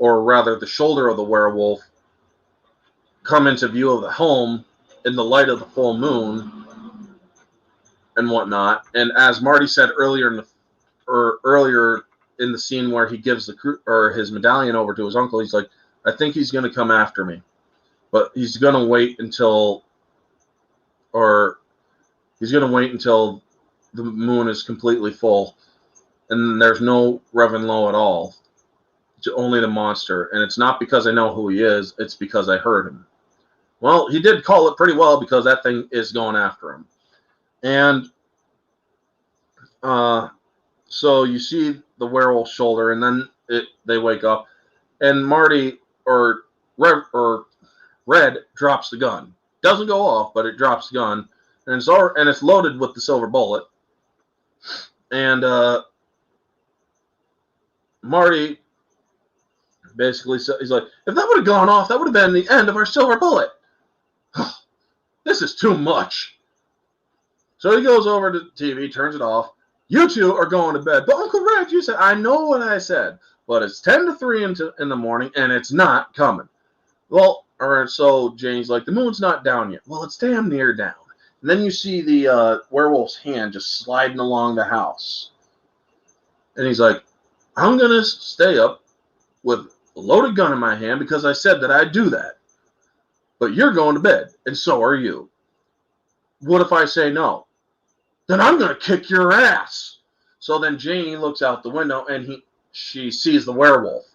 or rather the shoulder of the werewolf, come into view of the home in the light of the full moon and whatnot. And as Marty said earlier in the scene where he gives his medallion over to his uncle, he's like, I think he's going to come after me. But he's going to wait until the moon is completely full, and there's no Reverend Lowe at all. It's only the monster, and it's not because I know who he is, it's because I heard him. Well, he did call it pretty well, because that thing is going after him. And so you see the werewolf shoulder, and then they wake up, and Marty or Red drops the gun. Doesn't go off, but it drops the gun, and it's loaded with the silver bullet. And Marty basically said, he's like, if that would have gone off, that would have been the end of our silver bullet. This is too much. So he goes over to the TV, turns it off. You two are going to bed. But Uncle Red, you said, I know what I said, but it's 10 to 3 in the morning, and it's not coming. Well, so Jane's like, the moon's not down yet. Well, it's damn near down. And then you see the werewolf's hand just sliding along the house. And he's like, I'm going to stay up with a loaded gun in my hand because I said that I'd do that. But you're going to bed, and so are you. What if I say no? Then I'm going to kick your ass. So then Jane looks out the window, and she sees the werewolf.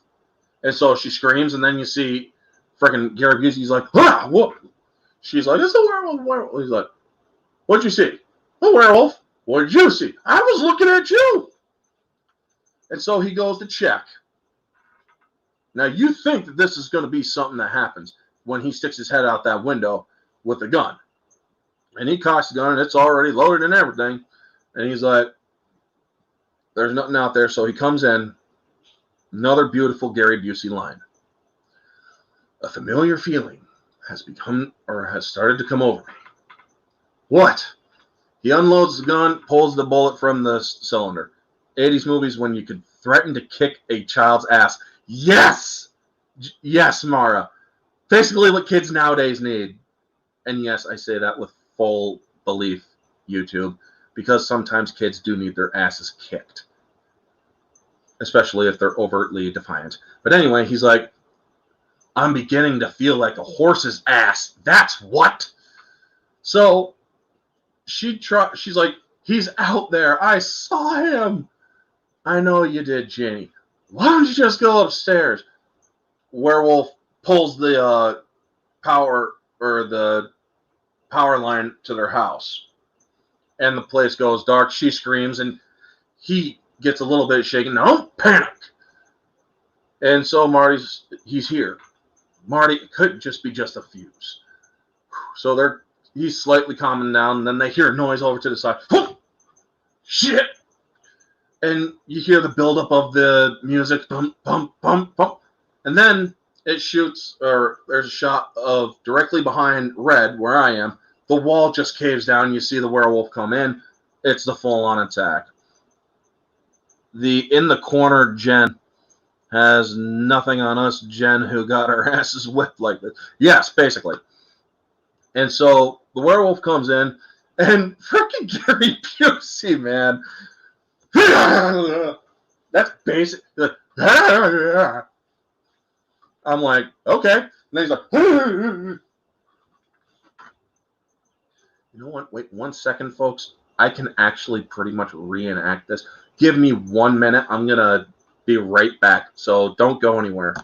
And so she screams, and then you see freaking Gary Busey. He's like, ah, what? She's like, it's a werewolf. He's like, what'd you see? A werewolf. What did you see? I was looking at you. And so he goes to check. Now you think that this is going to be something that happens when he sticks his head out that window with the gun. And he cocks the gun, and it's already loaded and everything. And he's like, there's nothing out there. So he comes in. Another beautiful Gary Busey line. A familiar feeling has started to come over me. What? He unloads the gun, pulls the bullet from the cylinder. 80s movies when you could threaten to kick a child's ass. Yes! Yes, Mara. Basically what kids nowadays need. And yes, I say that with full belief, YouTube, because sometimes kids do need their asses kicked. Especially if they're overtly defiant. But anyway, he's like, I'm beginning to feel like a horse's ass. That's what. So she's like, he's out there. I saw him. I know you did, Janie. Why don't you just go upstairs? Werewolf pulls the power line to their house. And the place goes dark. She screams, and he gets a little bit shaken. Now, don't panic. And so he's here. Marty, it could just be just a fuse. So he's slightly calming down, and then they hear a noise over to the side. Shit! And you hear the buildup of the music, bump, bump, bump, bump. And then it shoots, or there's a shot of directly behind Red, where I am. The wall just caves down. You see the werewolf come in. It's the full-on attack. In the corner, Jen has nothing on us. Jen, who got her asses whipped like this. Yes, basically. And so the werewolf comes in, and freaking Gary Busey, man. That's basic. I'm like, okay. And then he's like, you know what? Wait 1 second, folks. I can actually pretty much reenact this. Give me 1 minute. I'm going to be right back. So don't go anywhere.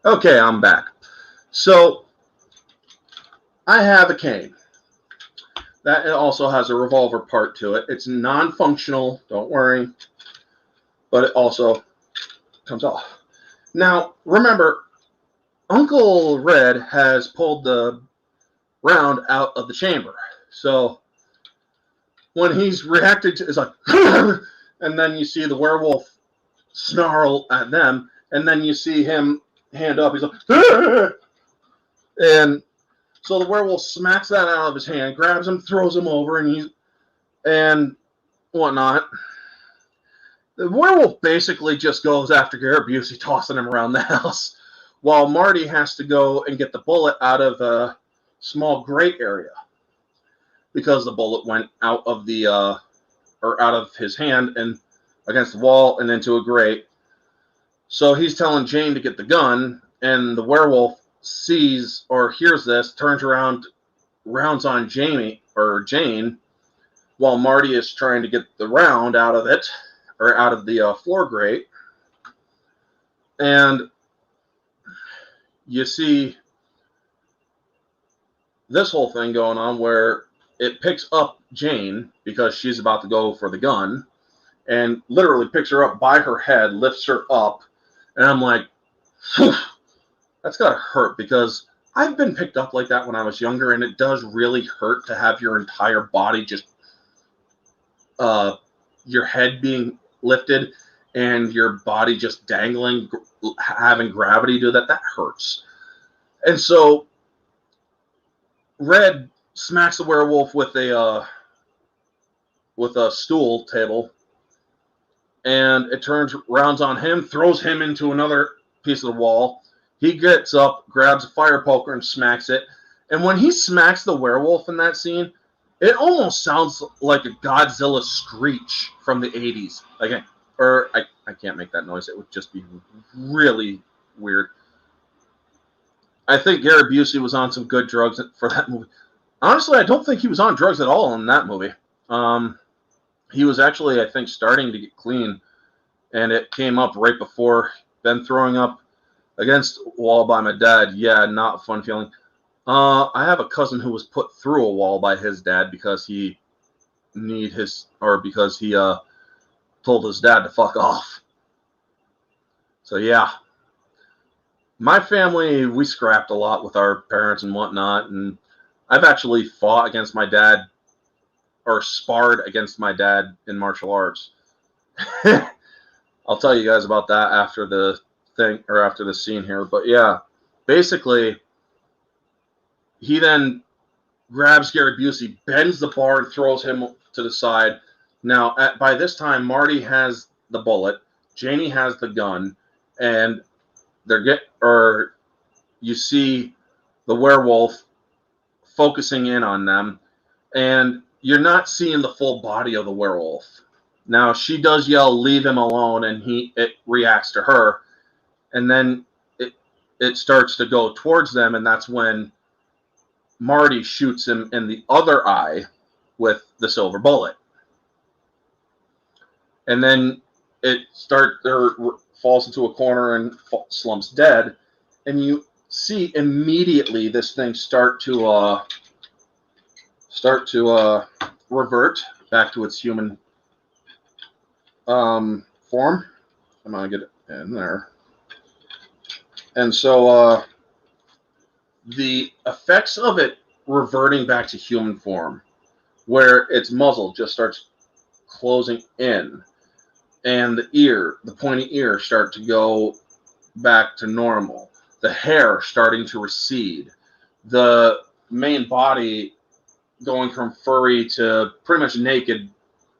Okay, I'm back. So I have a cane. That also has a revolver part to it. It's non-functional, don't worry, but it also comes off. Now, remember, Uncle Red has pulled the round out of the chamber. So when he's reacted to, it's like, and then you see the werewolf snarl at them, and then you see him hand up. He's like, and so the werewolf smacks that out of his hand, grabs him, throws him over, and whatnot. The werewolf basically just goes after Gary Busey, tossing him around the house, while Marty has to go and get the bullet out of a small grate area because the bullet went out of out of his hand and against the wall and into a grate. So he's telling Jane to get the gun, and the werewolf sees or hears this, turns around, rounds on Jane, while Marty is trying to get the round out of it, or out of the floor grate. And you see this whole thing going on where it picks up Jane because she's about to go for the gun, and literally picks her up by her head, lifts her up, and I'm like, phew, that's gotta hurt, because I've been picked up like that when I was younger, and it does really hurt to have your entire body just, your head being lifted and your body just dangling, having gravity do that. That hurts. And so Red smacks the werewolf with a stool table, and it turns rounds on him, throws him into another piece of the wall. He gets up, grabs a fire poker, and smacks it. And when he smacks the werewolf in that scene, it almost sounds like a Godzilla screech from the 80s. Like, I can't make that noise. It would just be really weird. I think Gary Busey was on some good drugs for that movie. Honestly, I don't think he was on drugs at all in that movie. He was actually, I think, starting to get clean, and it came up right before Ben throwing up against a wall by my dad. Yeah, not a fun feeling. I have a cousin who was put through a wall by his dad because he told his dad to fuck off. So yeah, my family, we scrapped a lot with our parents and whatnot, and I've actually fought against my dad, or sparred against my dad in martial arts. I'll tell you guys about that after the thing, or after the scene here. But yeah, basically, he then grabs Gary Busey, bends the bar, and throws him to the side. Now, by this time, Marty has the bullet, Janie has the gun, and you see the werewolf focusing in on them, and you're not seeing the full body of the werewolf. Now, she does yell, "Leave him alone," and it reacts to her, and then it starts to go towards them, and that's when Marty shoots him in the other eye with the silver bullet. And then it falls into a corner and slumps dead, and you see immediately this thing start to revert back to its human form. I'm gonna get it in there. And so the effects of it reverting back to human form, where its muzzle just starts closing in, and the pointy ear start to go back to normal, the hair starting to recede, the main body going from furry to pretty much naked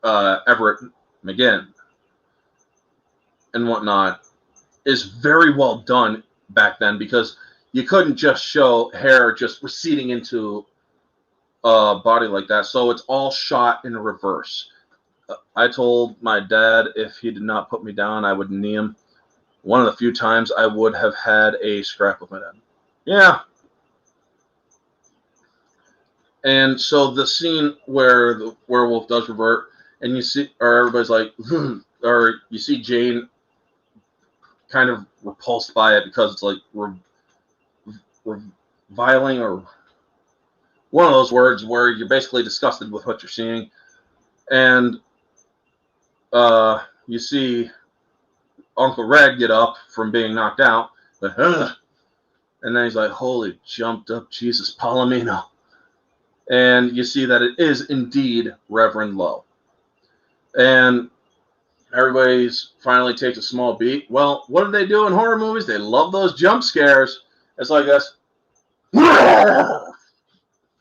Everett McGinn and whatnot, is very well done back then, because you couldn't just show hair just receding into a body like that. So it's all shot in reverse. I told my dad if he did not put me down, I would knee him. One of the few times I would have had a scrap with my dad. Yeah. And so the scene where the werewolf does revert, and you see, or everybody's like, or you see Jane kind of repulsed by it because it's like reviling, or one of those words where you're basically disgusted with what you're seeing. And you see Uncle Red get up from being knocked out, like, and then he's like, "Holy jumped up Jesus Palomino." And you see that it is indeed Reverend Lowe. And everybody's finally takes a small beat. Well, what do they do in horror movies? They love those jump scares. It's like this.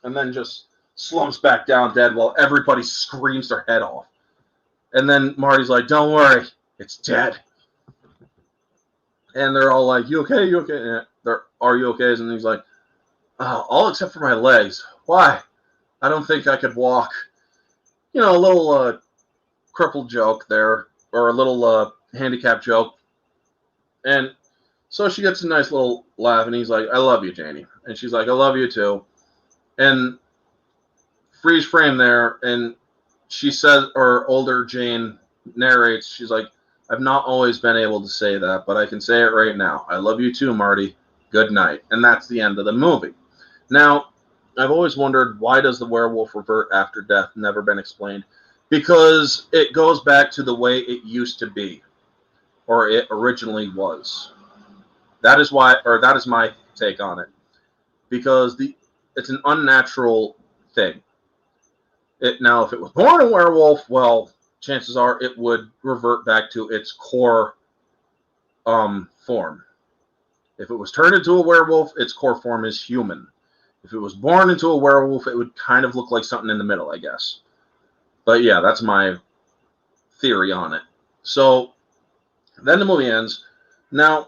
And then just slumps back down dead while everybody screams their head off. And then Marty's like, "Don't worry, it's dead." And they're all like, "You okay? You okay?" And "Are you okay?" And he's like, "All except for my legs." "Why?" "I don't think I could walk." You know, a little crippled joke there, or a little handicap joke. And so she gets a nice little laugh, and he's like, "I love you, Janie." And she's like, "I love you too." And freeze frame there, and she says, or older Jane narrates, she's like, "I've not always been able to say that, but I can say it right now. I love you too, Marty. Good night." And that's the end of the movie. Now, I've always wondered, why does the werewolf revert after death? Never been explained. Because it goes back to the way it used to be, or it originally was. That is why, or that is my take on it. Because it's an unnatural thing. Now, if it was born a werewolf, well, chances are it would revert back to its core form. If it was turned into a werewolf, its core form is human. If it was born into a werewolf, it would kind of look like something in the middle, I guess. But yeah, that's my theory on it. So then the movie ends. Now,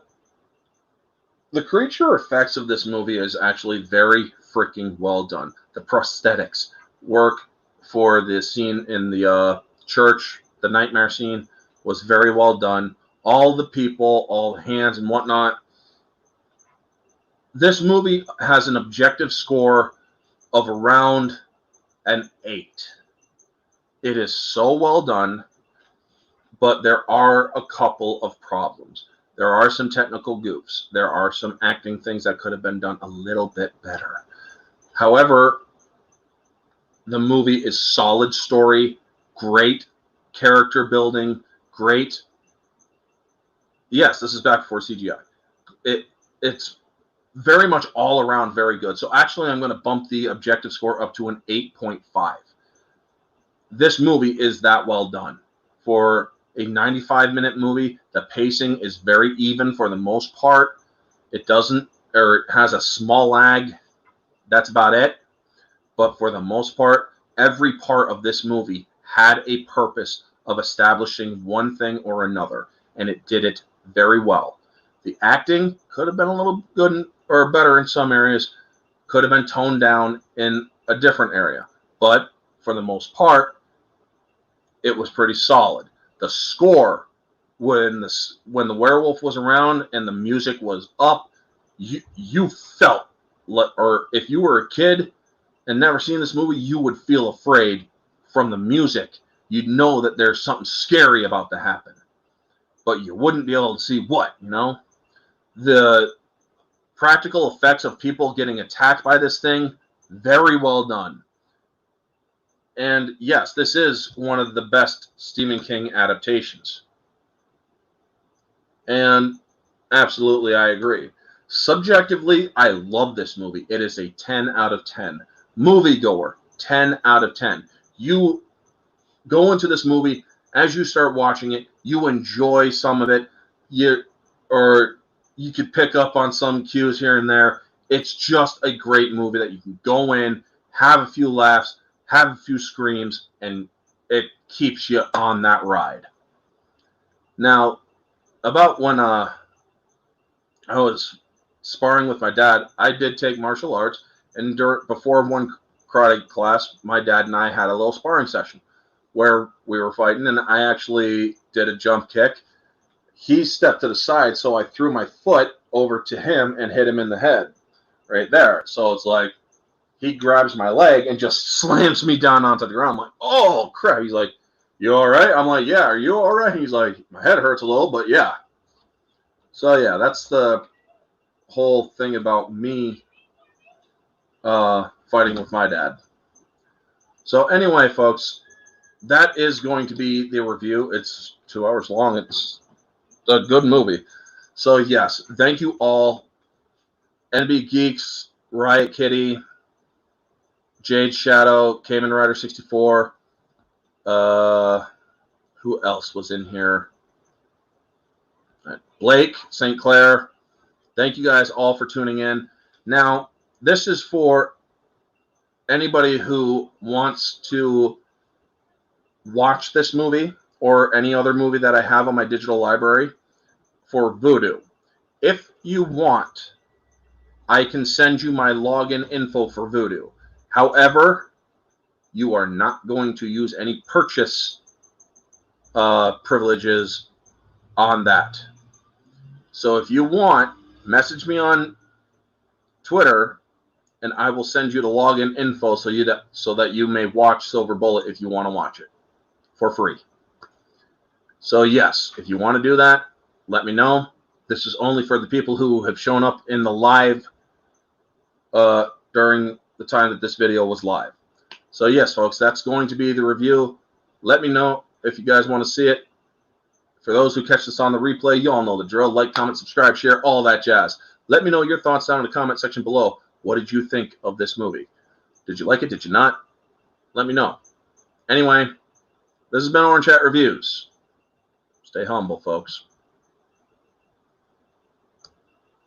the creature effects of this movie is actually very freaking well done. The prosthetics work for the scene in the church, the nightmare scene, was very well done. All the people, all the hands and whatnot. This movie has an objective score of around an 8. It is so well done, but there are a couple of problems. There are some technical goofs. There are some acting things that could have been done a little bit better. However, the movie is solid story, great character building, great. Yes, this is back before CGI. It's very much all around very good. So actually, I'm going to bump the objective score up to an 8.5. This movie is that well done for a 95-minute movie. The pacing is very even for the most part. It doesn't, or it has a small lag. That's about it. But for the most part, every part of this movie had a purpose of establishing one thing or another, and it did it very well. The acting could have been a little good or better in some areas, could have been toned down in a different area, but for the most part, it was pretty solid. The score, when the werewolf was around and the music was up, you felt, or if you were a kid and never seen this movie, you would feel afraid from the music. You'd know that there's something scary about to happen, but you wouldn't be able to see what, The practical effects of people getting attacked by this thing, very well done. And yes, this is one of the best Stephen King adaptations. And absolutely, I agree. Subjectively, I love this movie. It is a 10 out of 10. Moviegoer, 10 out of 10. You go into this movie, as you start watching it, you enjoy some of it. You could pick up on some cues here and there. It's just a great movie that you can go in, have a few laughs, have a few screams, and it keeps you on that ride. Now, about when I was sparring with my dad, I did take martial arts, and before one karate class, my dad and I had a little sparring session where we were fighting, and I actually did a jump kick. He stepped to the side, so I threw my foot over to him and hit him in the head right there. So it's like he grabs my leg and just slams me down onto the ground. I'm like, oh, crap. He's like, you all right? I'm like, yeah, are you all right? He's like, my head hurts a little, but yeah. So, yeah, that's the whole thing about me fighting with my dad. So, anyway, folks, that is going to be the review. It's 2 hours long. It's a good movie. So, yes, thank you all. NB Geeks, Riot Kitty, Jade Shadow, Kamen Rider 64. Who else was in here? Blake, St. Clair. Thank you guys all for tuning in. Now, this is for anybody who wants to watch this movie or any other movie that I have on my digital library for Vudu. If you want, I can send you my login info for Vudu. However, you are not going to use any purchase privileges on that. So if you want, message me on Twitter, and I will send you the login info so that you may watch Silver Bullet if you want to watch it for free. So yes, if you want to do that, let me know. This is only for the people who have shown up in the live during the time that this video was live. So yes, folks, that's going to be the review. Let me know if you guys want to see it. For those who catch this on the replay, you all know the drill. Like, comment, subscribe, share, all that jazz. Let me know your thoughts down in the comment section below. What did you think of this movie? Did you like it? Did you not? Let me know. Anyway, this has been Orange Hat Reviews. Stay humble, folks.